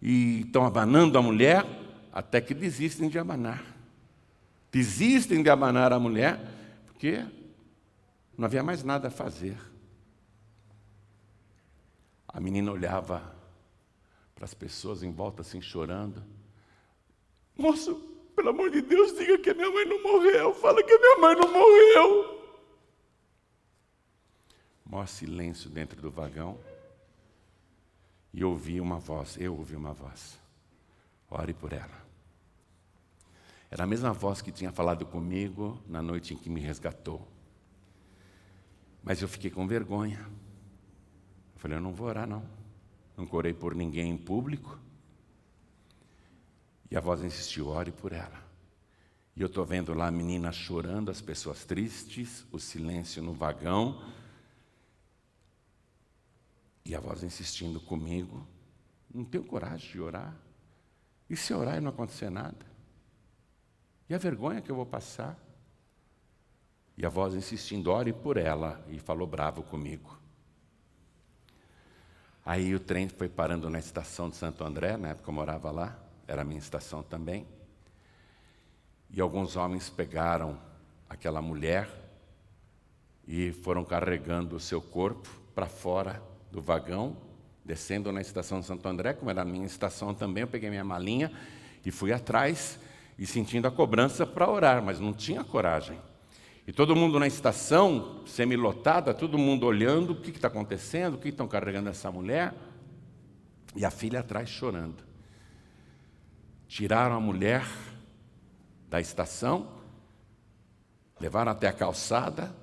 Speaker 1: E estão abanando a mulher, até que desistem de abanar. Desistem de abanar a mulher, porque não havia mais nada a fazer. A menina olhava para as pessoas em volta assim chorando. Moço, pelo amor de Deus, diga que a minha mãe não morreu. Fala que a minha mãe não morreu. Maior silêncio dentro do vagão. E eu ouvi uma voz. Ore por ela. Era a mesma voz que tinha falado comigo na noite em que me resgatou. Mas eu fiquei com vergonha. Eu falei, eu não vou orar não. Nunca orei por ninguém em público. E a voz insistiu, ore por ela. E eu estou vendo lá a menina chorando, as pessoas tristes, o silêncio no vagão. E a voz insistindo comigo. Não tenho coragem de orar. E se orar e não acontecer nada? E a vergonha que eu vou passar? E a voz insistindo, ore por ela. E falou bravo comigo. Aí o trem foi parando na estação de Santo André, na época eu morava lá, era a minha estação também. E alguns homens pegaram aquela mulher e foram carregando o seu corpo para fora do vagão, descendo na estação de Santo André, como era a minha estação também, eu peguei minha malinha e fui atrás e sentindo a cobrança para orar, mas não tinha coragem. E todo mundo na estação, semilotada, todo mundo olhando, o que está acontecendo, o que estão carregando essa mulher? E a filha atrás chorando. Tiraram a mulher da estação, levaram até a calçada,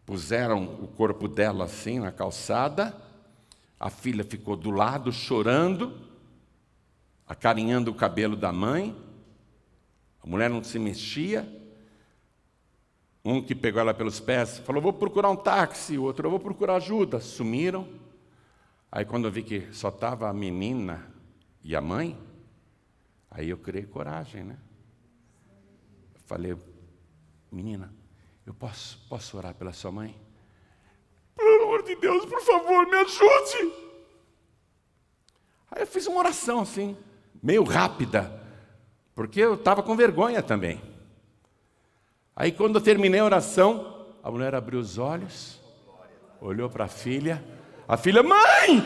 Speaker 1: puseram o corpo dela assim na calçada, a filha ficou do lado chorando, acarinhando o cabelo da mãe, a mulher não se mexia. Um que pegou ela pelos pés, falou, vou procurar um táxi. O outro, eu vou procurar ajuda. Sumiram. Aí quando eu vi que só estava a menina e a mãe, aí eu criei coragem, né? Falei, menina, eu posso orar pela sua mãe? Pelo amor de Deus, por favor, me ajude. Aí eu fiz uma oração assim, meio rápida, porque eu estava com vergonha também. Aí quando eu terminei a oração, a mulher abriu os olhos, olhou para a filha, mãe,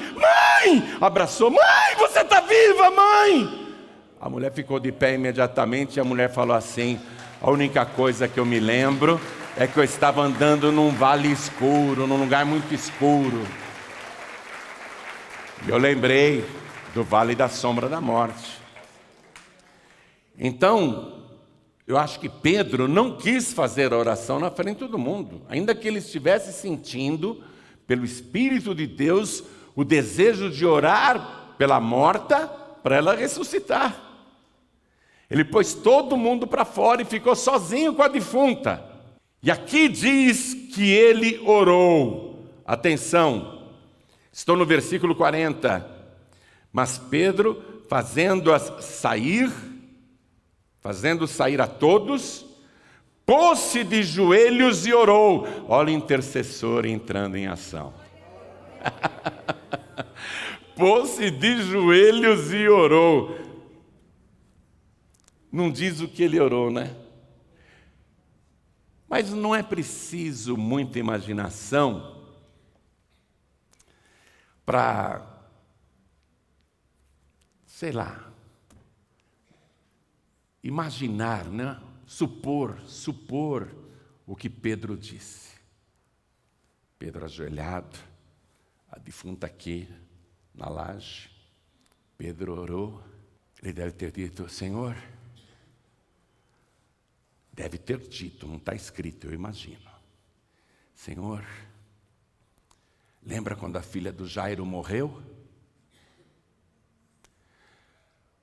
Speaker 1: abraçou, mãe, você está viva, mãe. A mulher ficou de pé imediatamente e a mulher falou assim, a única coisa que eu me lembro é que eu estava andando num vale escuro, num lugar muito escuro. E eu lembrei do vale da sombra da morte. Então, eu acho que Pedro não quis fazer a oração na frente de todo mundo, ainda que ele estivesse sentindo, pelo Espírito de Deus, o desejo de orar pela morta, para ela ressuscitar. Ele pôs todo mundo para fora e ficou sozinho com a defunta. E aqui diz que ele orou. Atenção, estou no versículo 40. Mas Pedro, fazendo sair a todos, pôs-se de joelhos e orou. Olha o intercessor entrando em ação. Pôs-se de joelhos e orou. Não diz o que ele orou, né? Mas não é preciso muita imaginação para, sei lá, imaginar, né? Supor o que Pedro disse. Pedro ajoelhado, a defunta aqui na laje. Pedro orou. Ele deve ter dito, Senhor, deve ter dito, não está escrito, eu imagino. Senhor, lembra quando a filha do Jairo morreu?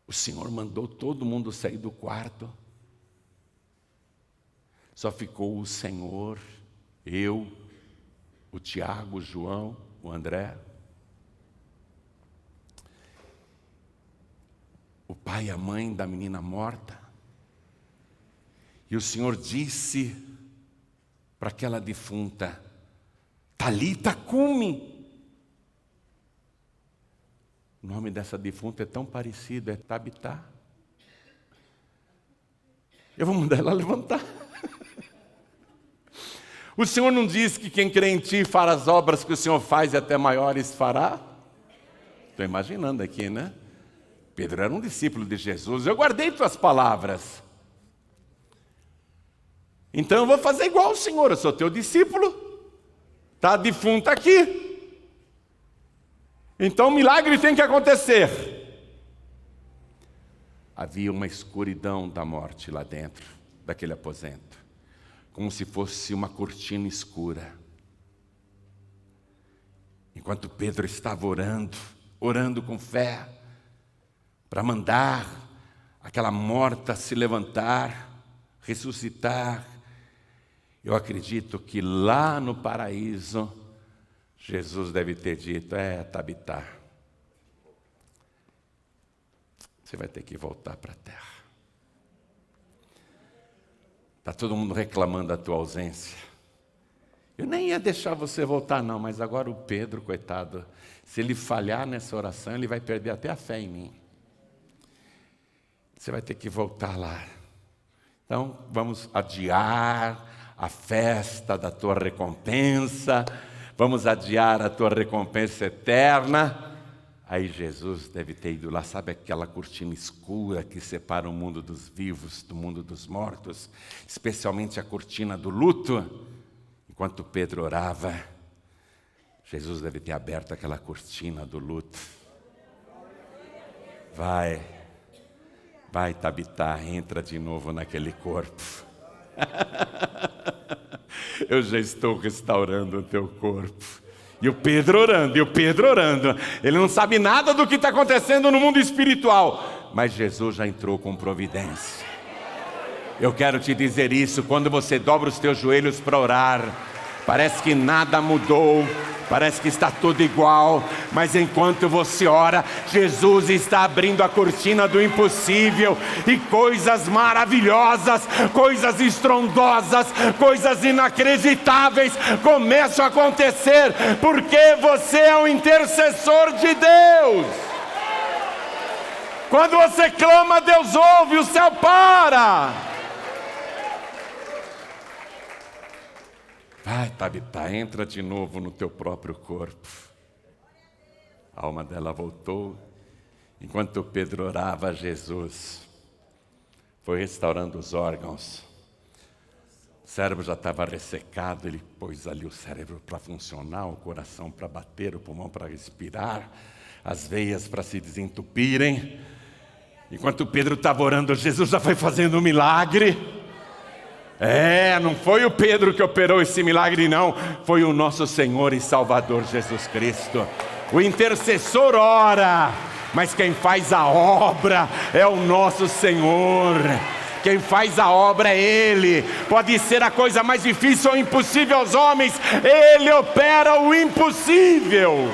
Speaker 1: O Senhor mandou todo mundo sair do quarto. Só ficou o Senhor, eu, o Tiago, o João, o André. O pai e a mãe da menina morta. E o Senhor disse para aquela defunta, Talita cumi. O nome dessa defunta é tão parecido, é Tabitá. Eu vou mandar ela levantar. O Senhor não diz que quem crê em ti fará as obras que o Senhor faz e até maiores fará? Estou imaginando aqui, né? Pedro era um discípulo de Jesus. Eu guardei tuas palavras. Então eu vou fazer igual ao Senhor. Eu sou teu discípulo. Está defunta aqui. Então o milagre tem que acontecer. Havia uma escuridão da morte lá dentro daquele aposento, como se fosse uma cortina escura. Enquanto Pedro estava orando com fé, para mandar aquela morta se levantar, ressuscitar, eu acredito que lá no paraíso, Jesus deve ter dito, Tabitá, você vai ter que voltar para a terra. Está todo mundo reclamando da tua ausência. Eu nem ia deixar você voltar não, mas agora o Pedro, coitado, se ele falhar nessa oração, ele vai perder até a fé em mim. Você vai ter que voltar lá. Então, vamos adiar a festa da tua recompensa, vamos adiar a tua recompensa eterna. Aí Jesus deve ter ido lá, sabe aquela cortina escura que separa o mundo dos vivos do mundo dos mortos, especialmente a cortina do luto. Enquanto Pedro orava, Jesus deve ter aberto aquela cortina do luto. Vai, Tabitá, entra de novo naquele corpo. Eu já estou restaurando o teu corpo. E o Pedro orando. Ele não sabe nada do que está acontecendo no mundo espiritual, mas Jesus já entrou com providência. Eu quero te dizer isso, quando você dobra os teus joelhos para orar, parece que nada mudou, parece que está tudo igual, mas enquanto você ora, Jesus está abrindo a cortina do impossível, e coisas maravilhosas, coisas estrondosas, coisas inacreditáveis começam a acontecer, porque você é um intercessor de Deus. Quando você clama, Deus ouve, o céu para. Vai, Tabita, entra de novo no teu próprio corpo. A alma dela voltou. Enquanto Pedro orava, Jesus foi restaurando os órgãos. O cérebro já estava ressecado, ele pôs ali o cérebro para funcionar, o coração para bater, o pulmão para respirar, as veias para se desentupirem. Enquanto Pedro estava orando, Jesus já foi fazendo um milagre. Não foi o Pedro que operou esse milagre, não. Foi o nosso Senhor e Salvador Jesus Cristo. O intercessor ora, mas quem faz a obra é o nosso Senhor. Quem faz a obra é Ele. Pode ser a coisa mais difícil ou impossível aos homens, Ele opera o impossível.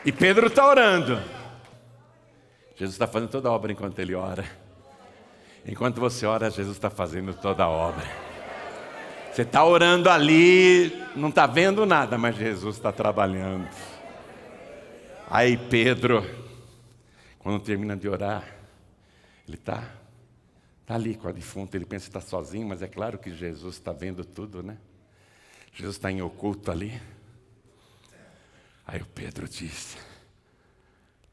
Speaker 1: E Pedro está orando. Jesus está fazendo toda a obra enquanto ele ora. Enquanto você ora, Jesus está fazendo toda a obra. Você está orando ali, não está vendo nada, mas Jesus está trabalhando. Aí Pedro, quando termina de orar, ele está ali com a defunta, ele pensa que está sozinho, mas é claro que Jesus está vendo tudo, né? Jesus está em oculto ali. Aí o Pedro disse: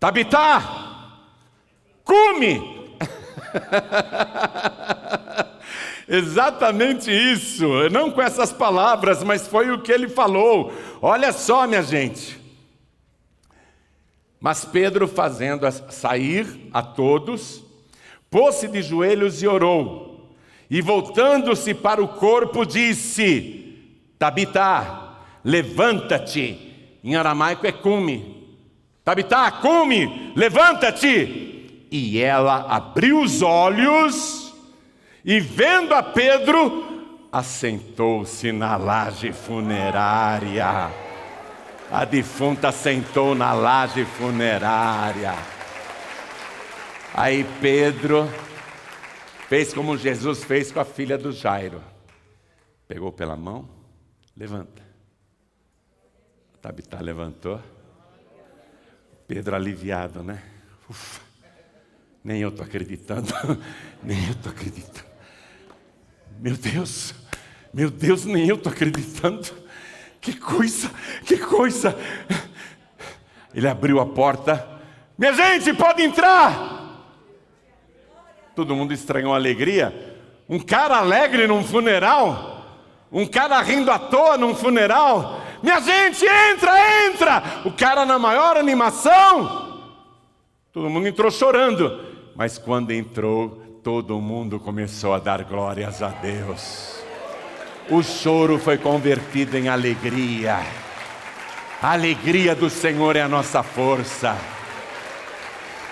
Speaker 1: Tabita, come! Exatamente isso, não com essas palavras, mas foi o que ele falou. Olha só, minha gente. Mas Pedro, fazendo sair a todos, pôs-se de joelhos e orou, e voltando-se para o corpo disse: Tabita, levanta-te. Em aramaico é cume. Tabita, cume, levanta-te. E ela abriu os olhos e, vendo a Pedro, assentou-se na laje funerária. A defunta sentou na laje funerária. Aí Pedro fez como Jesus fez com a filha do Jairo. Pegou pela mão, levanta. Tabita levantou. Pedro aliviado, né? Ufa. Nem eu estou acreditando, nem eu estou acreditando. Meu Deus, nem eu estou acreditando. Que coisa. Ele abriu a porta. Minha gente, pode entrar. Todo mundo estranhou a alegria. Um cara alegre num funeral. Um cara rindo à toa num funeral. Minha gente, entra. O cara na maior animação. Todo mundo entrou chorando. Mas quando entrou, todo mundo começou a dar glórias a Deus. O choro foi convertido em alegria. A alegria do Senhor é a nossa força.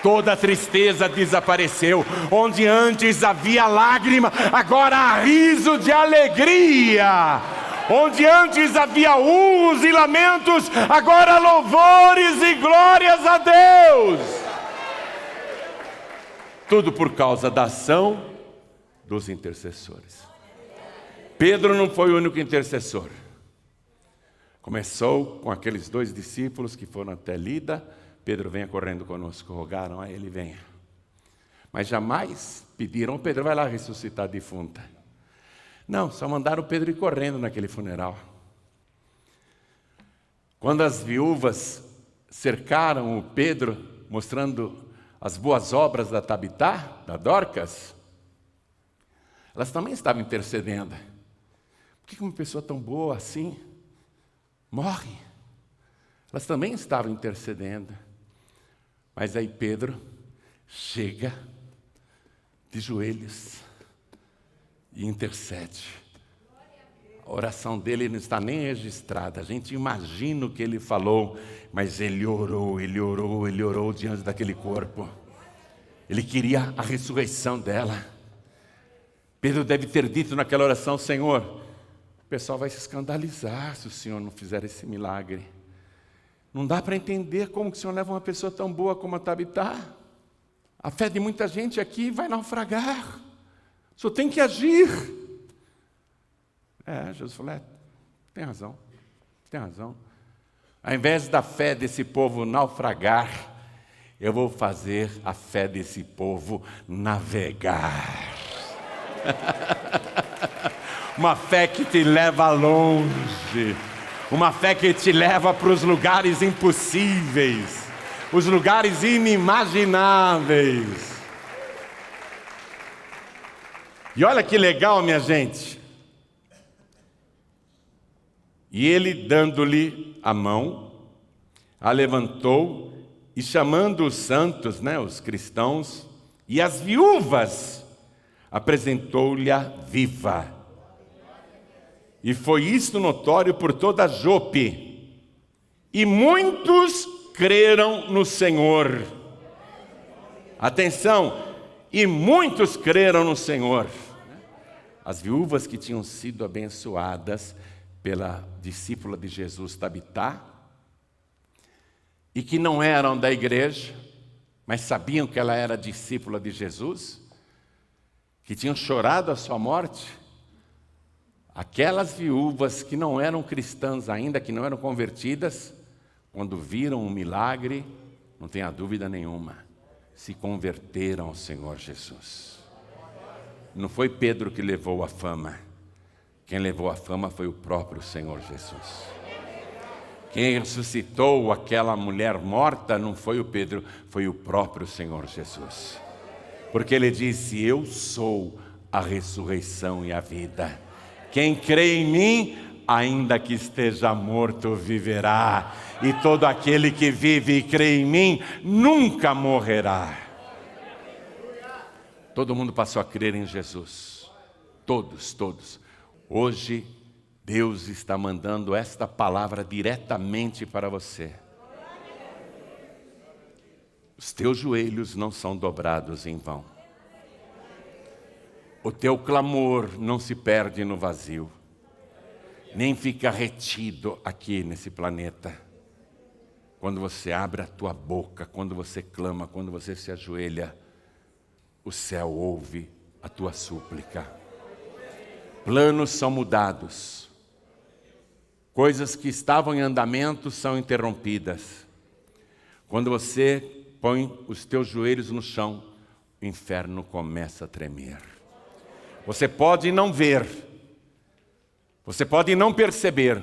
Speaker 1: Toda a tristeza desapareceu. Onde antes havia lágrima, agora há riso de alegria. Onde antes havia urros e lamentos, agora louvores e glórias a Deus. Tudo por causa da ação dos intercessores. Pedro não foi o único intercessor. Começou com aqueles 2 discípulos que foram até Lida. Pedro, venha correndo conosco. Rogaram a ele, venha. Mas jamais pediram: Pedro, vai lá ressuscitar a defunta. Não, só mandaram Pedro ir correndo naquele funeral. Quando as viúvas cercaram o Pedro, mostrando as boas obras da Tabita, da Dorcas, elas também estavam intercedendo. Por que uma pessoa tão boa assim morre? Elas também estavam intercedendo. Mas aí Pedro chega de joelhos e intercede. A oração dele não está nem registrada. A gente imagina o que ele falou, mas ele orou diante daquele corpo. Ele queria a ressurreição dela. Pedro deve ter dito naquela oração: Senhor, o pessoal vai se escandalizar se o Senhor não fizer esse milagre. Não dá para entender como que o Senhor leva uma pessoa tão boa como a Tabitá. A fé de muita gente aqui vai naufragar. O Senhor tem que agir. Jesus falou: tem razão, tem razão. Ao invés da fé desse povo naufragar, eu vou fazer a fé desse povo navegar. Uma fé que te leva longe. Uma fé que te leva para os lugares impossíveis, os lugares inimagináveis. E olha que legal, minha gente. E ele, dando-lhe a mão, a levantou e, chamando os santos, os cristãos, e as viúvas, apresentou-lhe a viva. E foi isto notório por toda Jope. E muitos creram no Senhor. Atenção, e muitos creram no Senhor. As viúvas que tinham sido abençoadas pela discípula de Jesus, Tabitá, e que não eram da igreja, mas sabiam que ela era discípula de Jesus, que tinham chorado a sua morte, aquelas viúvas que não eram cristãs ainda, que não eram convertidas, quando viram um milagre, não tenha dúvida nenhuma, se converteram ao Senhor Jesus. Não foi Pedro que levou a fama. Quem levou a fama foi o próprio Senhor Jesus. Quem ressuscitou aquela mulher morta não foi o Pedro, foi o próprio Senhor Jesus. Porque ele disse: eu sou a ressurreição e a vida. Quem crê em mim, ainda que esteja morto, viverá. E todo aquele que vive e crê em mim, nunca morrerá. Todo mundo passou a crer em Jesus. Todos. Hoje, Deus está mandando esta palavra diretamente para você. Os teus joelhos não são dobrados em vão. O teu clamor não se perde no vazio, nem fica retido aqui nesse planeta. Quando você abre a tua boca, quando você clama, quando você se ajoelha, o céu ouve a tua súplica. Planos são mudados. Coisas que estavam em andamento são interrompidas. Quando você põe os teus joelhos no chão, o inferno começa a tremer. Você pode não ver, você pode não perceber,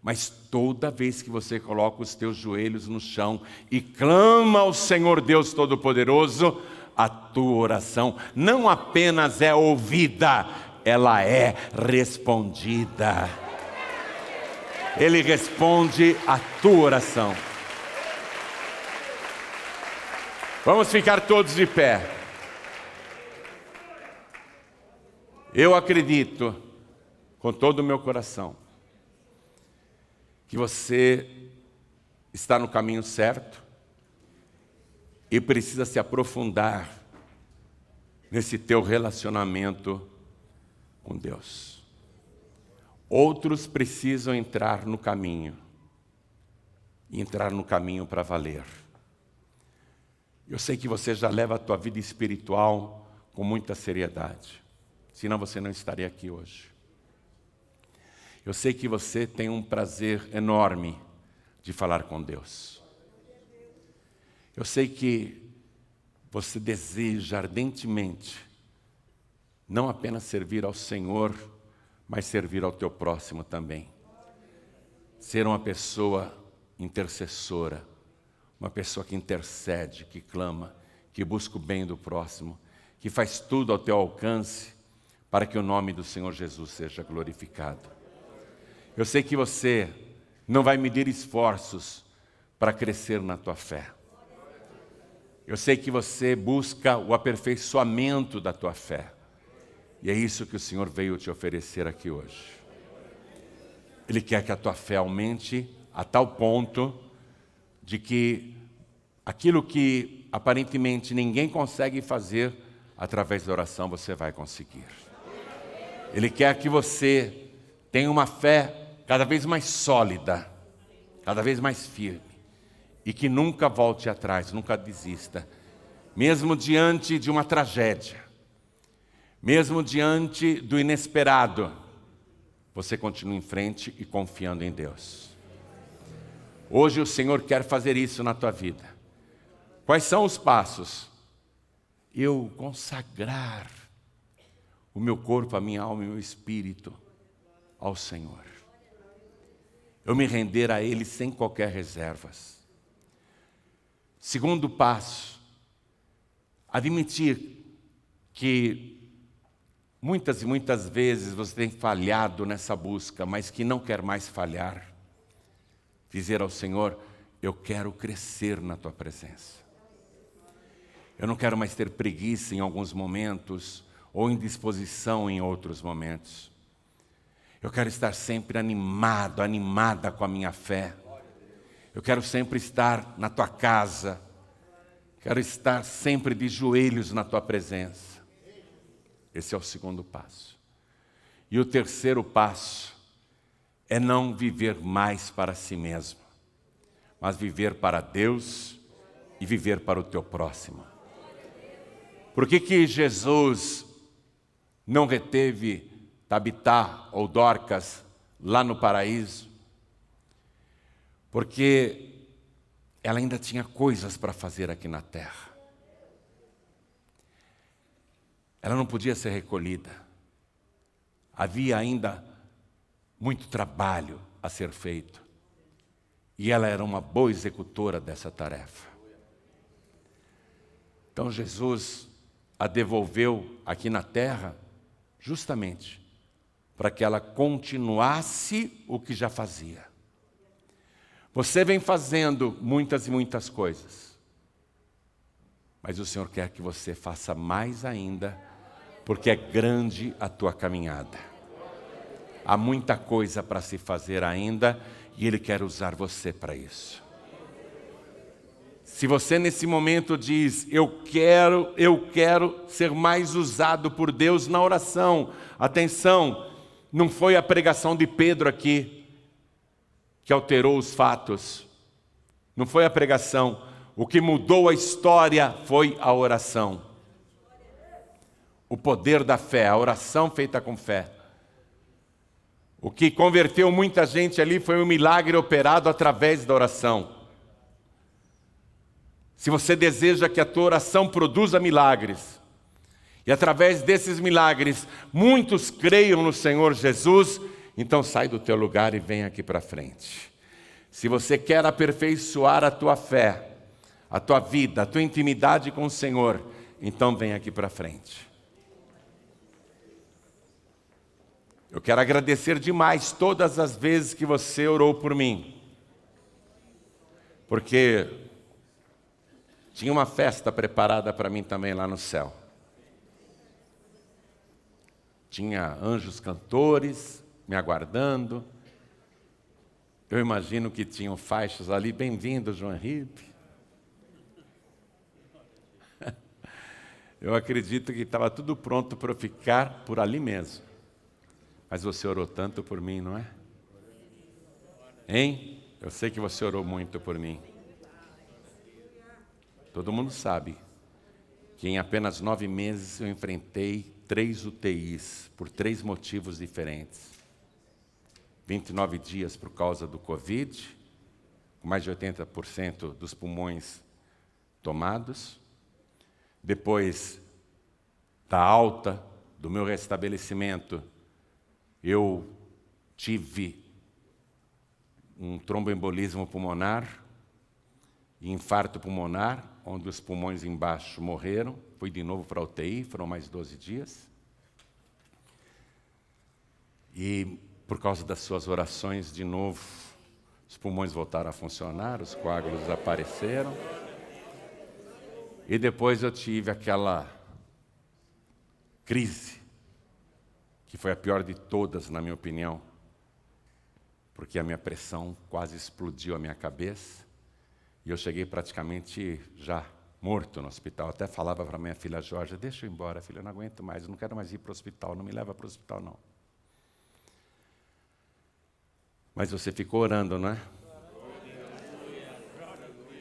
Speaker 1: mas toda vez que você coloca os teus joelhos no chão e clama ao Senhor Deus Todo-Poderoso, a tua oração não apenas é ouvida, ela é respondida. Ele responde a tua oração. Vamos ficar todos de pé. Eu acredito, com todo o meu coração, que você está no caminho certo e precisa se aprofundar nesse teu relacionamento com Deus. Outros precisam entrar no caminho, e entrar no caminho para valer. Eu sei que você já leva a tua vida espiritual com muita seriedade, senão você não estaria aqui hoje. Eu sei que você tem um prazer enorme de falar com Deus. Eu sei que você deseja ardentemente não apenas servir ao Senhor, mas servir ao teu próximo também. Ser uma pessoa intercessora, uma pessoa que intercede, que clama, que busca o bem do próximo, que faz tudo ao teu alcance para que o nome do Senhor Jesus seja glorificado. Eu sei que você não vai medir esforços para crescer na tua fé. Eu sei que você busca o aperfeiçoamento da tua fé. E é isso que o Senhor veio te oferecer aqui hoje. Ele quer que a tua fé aumente a tal ponto de que aquilo que aparentemente ninguém consegue fazer, através da oração você vai conseguir. Ele quer que você tenha uma fé cada vez mais sólida, cada vez mais firme, e que nunca volte atrás, nunca desista, mesmo diante de uma tragédia, mesmo diante do inesperado, você continua em frente e confiando em Deus. Hoje o Senhor quer fazer isso na tua vida. Quais são os passos? Eu consagrar o meu corpo, a minha alma e o meu espírito ao Senhor. Eu me render a Ele sem qualquer reservas. Segundo passo, admitir que muitas e muitas vezes você tem falhado nessa busca, mas que não quer mais falhar. Dizer ao Senhor, eu quero crescer na Tua presença. Eu não quero mais ter preguiça em alguns momentos, ou indisposição em outros momentos. Eu quero estar sempre animado, animada com a minha fé. Eu quero sempre estar na Tua casa. Quero estar sempre de joelhos na Tua presença. Esse é o segundo passo. E o terceiro passo é não viver mais para si mesmo, mas viver para Deus e viver para o teu próximo. Por que Jesus não reteve Tabitá ou Dorcas lá no paraíso? Porque ela ainda tinha coisas para fazer aqui na terra. Ela não podia ser recolhida. Havia ainda muito trabalho a ser feito. E ela era uma boa executora dessa tarefa. Então Jesus a devolveu aqui na terra justamente para que ela continuasse o que já fazia. Você vem fazendo muitas e muitas coisas, mas o Senhor quer que você faça mais ainda, porque é grande a tua caminhada. Há muita coisa para se fazer ainda e Ele quer usar você para isso. Se você nesse momento diz, eu quero ser mais usado por Deus na oração. Atenção, não foi a pregação de Pedro aqui que alterou os fatos. Não foi a pregação. O que mudou a história foi a oração. O poder da fé, a oração feita com fé. O que converteu muita gente ali foi um milagre operado através da oração. Se você deseja que a tua oração produza milagres, e através desses milagres muitos creiam no Senhor Jesus, então sai do teu lugar e vem aqui para frente. Se você quer aperfeiçoar a tua fé, a tua vida, a tua intimidade com o Senhor, então vem aqui para frente. Eu quero agradecer demais todas as vezes que você orou por mim, porque tinha uma festa preparada para mim também lá no céu. Tinha anjos cantores me aguardando. Eu imagino que tinham faixas ali, bem-vindo, João Henrique. Eu acredito que estava tudo pronto para eu ficar por ali mesmo. Mas você orou tanto por mim, não é? Hein? Eu sei que você orou muito por mim. Todo mundo sabe que em apenas 9 meses eu enfrentei 3 UTIs, por 3 motivos diferentes. 29 dias por causa do Covid, com mais de 80% dos pulmões tomados. Depois da alta do meu restabelecimento, eu tive um tromboembolismo pulmonar e infarto pulmonar, onde os pulmões embaixo morreram. Fui de novo para a UTI, foram mais 12 dias. E por causa das suas orações, de novo, os pulmões voltaram a funcionar, os coágulos desapareceram. E depois eu tive aquela crise, que foi a pior de todas, na minha opinião, porque a minha pressão quase explodiu a minha cabeça, e eu cheguei praticamente já morto no hospital. Até falava para minha filha Jorge, deixa eu ir embora, filha, eu não aguento mais, eu não quero mais ir para o hospital, não me leva para o hospital, não. Mas você ficou orando, não é?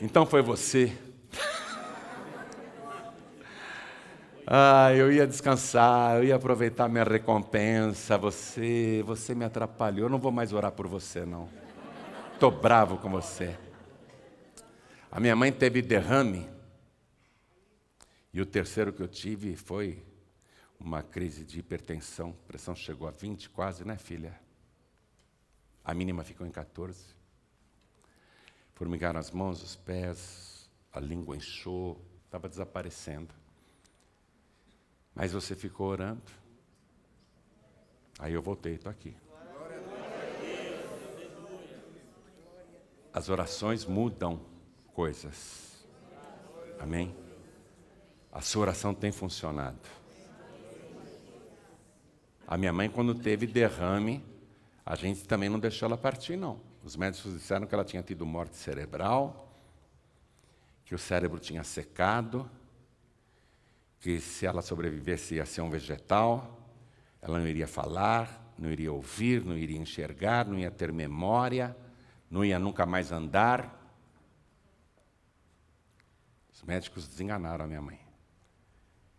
Speaker 1: Então foi você. Eu ia descansar, eu ia aproveitar minha recompensa, você me atrapalhou, eu não vou mais orar por você, não. Estou bravo com você. A minha mãe teve derrame, e o terceiro que eu tive foi uma crise de hipertensão, a pressão chegou a 20 quase, né, filha? A mínima ficou em 14. Formigaram as mãos, os pés, a língua inchou, estava desaparecendo. Mas você ficou orando. Aí eu voltei, estou aqui. As orações mudam coisas. Amém? A sua oração tem funcionado. A minha mãe, quando teve derrame, a gente também não deixou ela partir, não. Os médicos disseram que ela tinha tido morte cerebral, que o cérebro tinha secado, que se ela sobrevivesse ia ser um vegetal, ela não iria falar, não iria ouvir, não iria enxergar, não ia ter memória, não ia nunca mais andar. Os médicos desenganaram a minha mãe.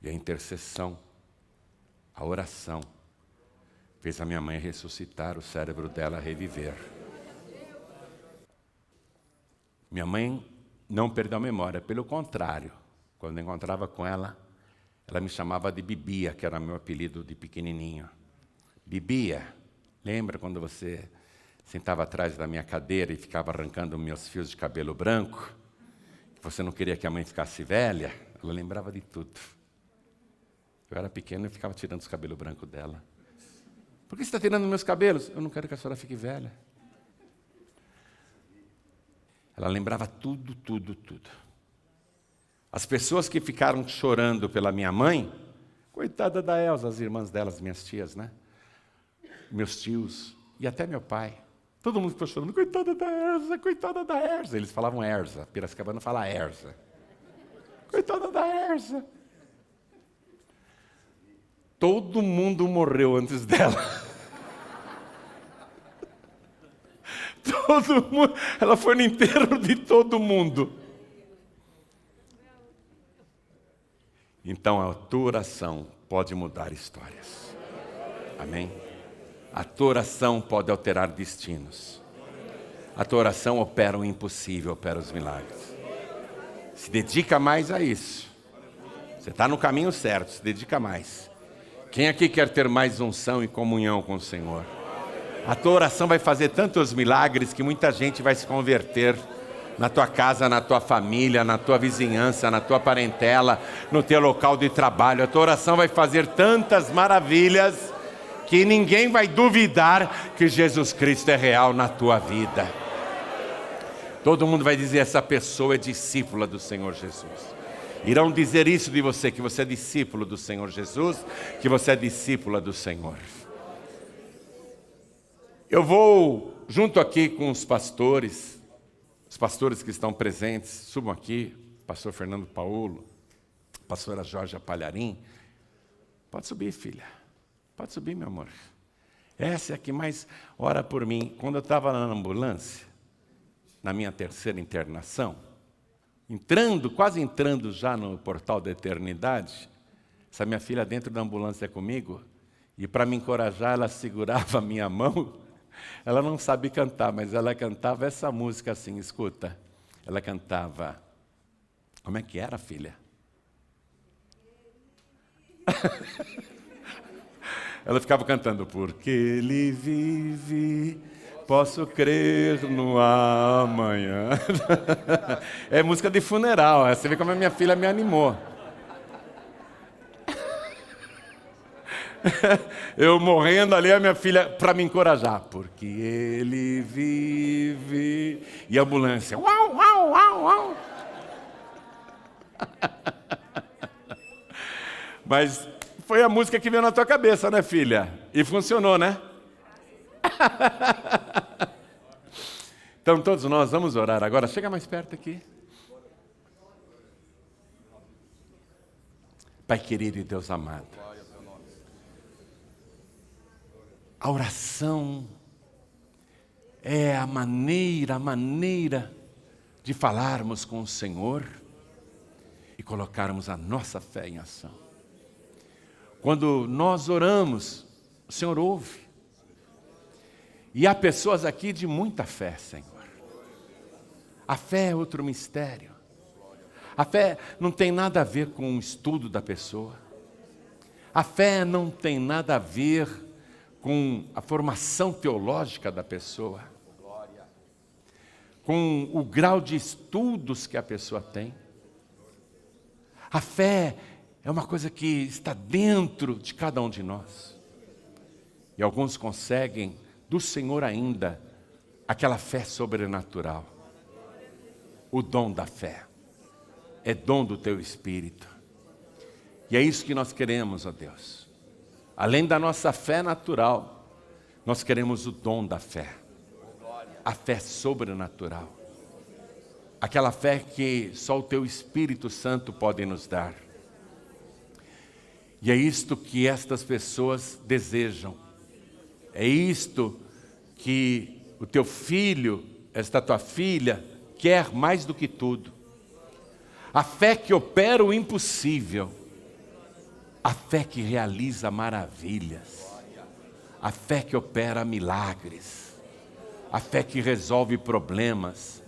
Speaker 1: E a intercessão, a oração, fez a minha mãe ressuscitar, o cérebro dela reviver. Minha mãe não perdeu a memória, pelo contrário, quando eu encontrava com ela, ela me chamava de Bibia, que era meu apelido de pequenininho. Bibia, lembra quando você sentava atrás da minha cadeira e ficava arrancando meus fios de cabelo branco? Você não queria que a mãe ficasse velha? Ela lembrava de tudo. Eu era pequeno e ficava tirando os cabelos brancos dela. Por que você está tirando meus cabelos? Eu não quero que a senhora fique velha. Ela lembrava tudo, tudo, tudo. As pessoas que ficaram chorando pela minha mãe, coitada da Elza, as irmãs delas, minhas tias, né? Meus tios e até meu pai. Todo mundo ficou chorando, coitada da Erza, coitada da Erza. Eles falavam Erza, Piracicabana fala Erza. Coitada da Erza. Todo mundo morreu antes dela. Todo mundo. Ela foi no enterro de todo mundo. Então a tua oração pode mudar histórias. Amém? A tua oração pode alterar destinos. A tua oração opera o impossível, opera os milagres. Se dedica mais a isso. Você está no caminho certo, se dedica mais. Quem aqui quer ter mais unção e comunhão com o Senhor? A tua oração vai fazer tantos milagres que muita gente vai se converter na tua casa, na tua família, na tua vizinhança, na tua parentela, no teu local de trabalho. A tua oração vai fazer tantas maravilhas que ninguém vai duvidar que Jesus Cristo é real na tua vida. Todo mundo vai dizer, essa pessoa é discípula do Senhor Jesus. Irão dizer isso de você, que você é discípulo do Senhor Jesus, que você é discípula do Senhor. Eu vou, junto aqui com os pastores que estão presentes, subam aqui, pastor Fernando Paulo, pastora Jorge Palharim. Pode subir, filha. Pode subir, meu amor. Essa é a que mais ora por mim. Quando eu estava na ambulância, na minha terceira internação, quase entrando já no portal da eternidade, essa minha filha dentro da ambulância comigo, e para me encorajar, ela segurava a minha mão. Ela não sabe cantar, mas ela cantava essa música assim, escuta. Ela cantava, como é que era, filha? Ela ficava cantando, porque ele vive, posso crer no amanhã. É música de funeral, você vê como a minha filha me animou. Eu morrendo ali, a minha filha, para me encorajar, porque ele vive. E a ambulância, uau, uau, uau, uau. Mas foi a música que veio na tua cabeça, né, filha? E funcionou, né? Então todos nós vamos orar agora. Chega mais perto aqui. Pai querido e Deus amado, a oração é a maneira de falarmos com o Senhor e colocarmos a nossa fé em ação. Quando nós oramos, o Senhor ouve. E há pessoas aqui de muita fé, Senhor. A fé é outro mistério. A fé não tem nada a ver com o estudo da pessoa. A fé não tem nada a ver com a formação teológica da pessoa. Com o grau de estudos que a pessoa tem. A fé é uma coisa que está dentro de cada um de nós. E alguns conseguem do Senhor ainda aquela fé sobrenatural. O dom da fé. É dom do teu Espírito. E é isso que nós queremos, ó Deus. Além da nossa fé natural, nós queremos o dom da fé. A fé sobrenatural. Aquela fé que só o teu Espírito Santo pode nos dar. E é isto que estas pessoas desejam. É isto que o teu filho, esta tua filha, quer mais do que tudo. A fé que opera o impossível. A fé que realiza maravilhas. A fé que opera milagres. A fé que resolve problemas.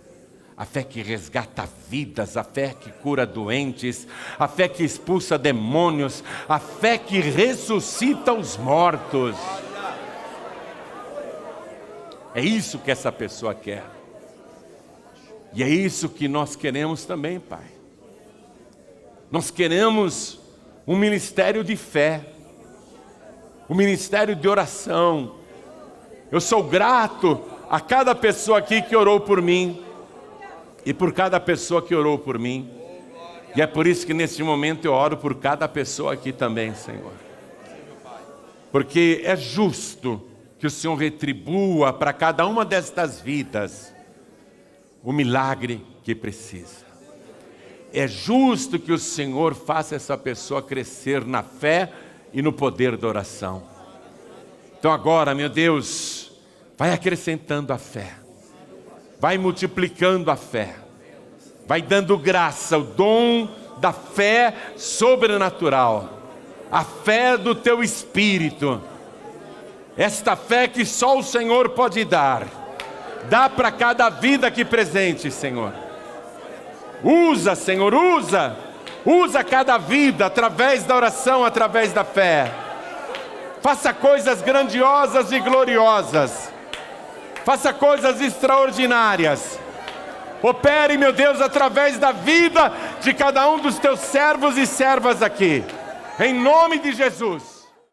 Speaker 1: A fé que resgata vidas. A fé que cura doentes. A fé que expulsa demônios. A fé que ressuscita os mortos. É isso que essa pessoa quer. E é isso que nós queremos também, Pai. Nós queremos um ministério de fé, um ministério de oração. Eu sou grato a cada pessoa aqui que orou por mim, e por cada pessoa que orou por mim. E é por isso que neste momento eu oro por cada pessoa aqui também, Senhor. Porque é justo que o Senhor retribua para cada uma destas vidas o milagre que precisa. É justo que o Senhor faça essa pessoa crescer na fé e no poder da oração. Então agora, meu Deus, vai acrescentando a fé. Vai multiplicando a fé. Vai dando graça, o dom da fé sobrenatural. A fé do teu Espírito. Esta fé que só o Senhor pode dar. Dá para cada vida aqui presente, Senhor. Usa, Senhor, usa. Usa cada vida através da oração, através da fé. Faça coisas grandiosas e gloriosas. Faça coisas extraordinárias. Opere, meu Deus, através da vida de cada um dos teus servos e servas aqui. Em nome de Jesus.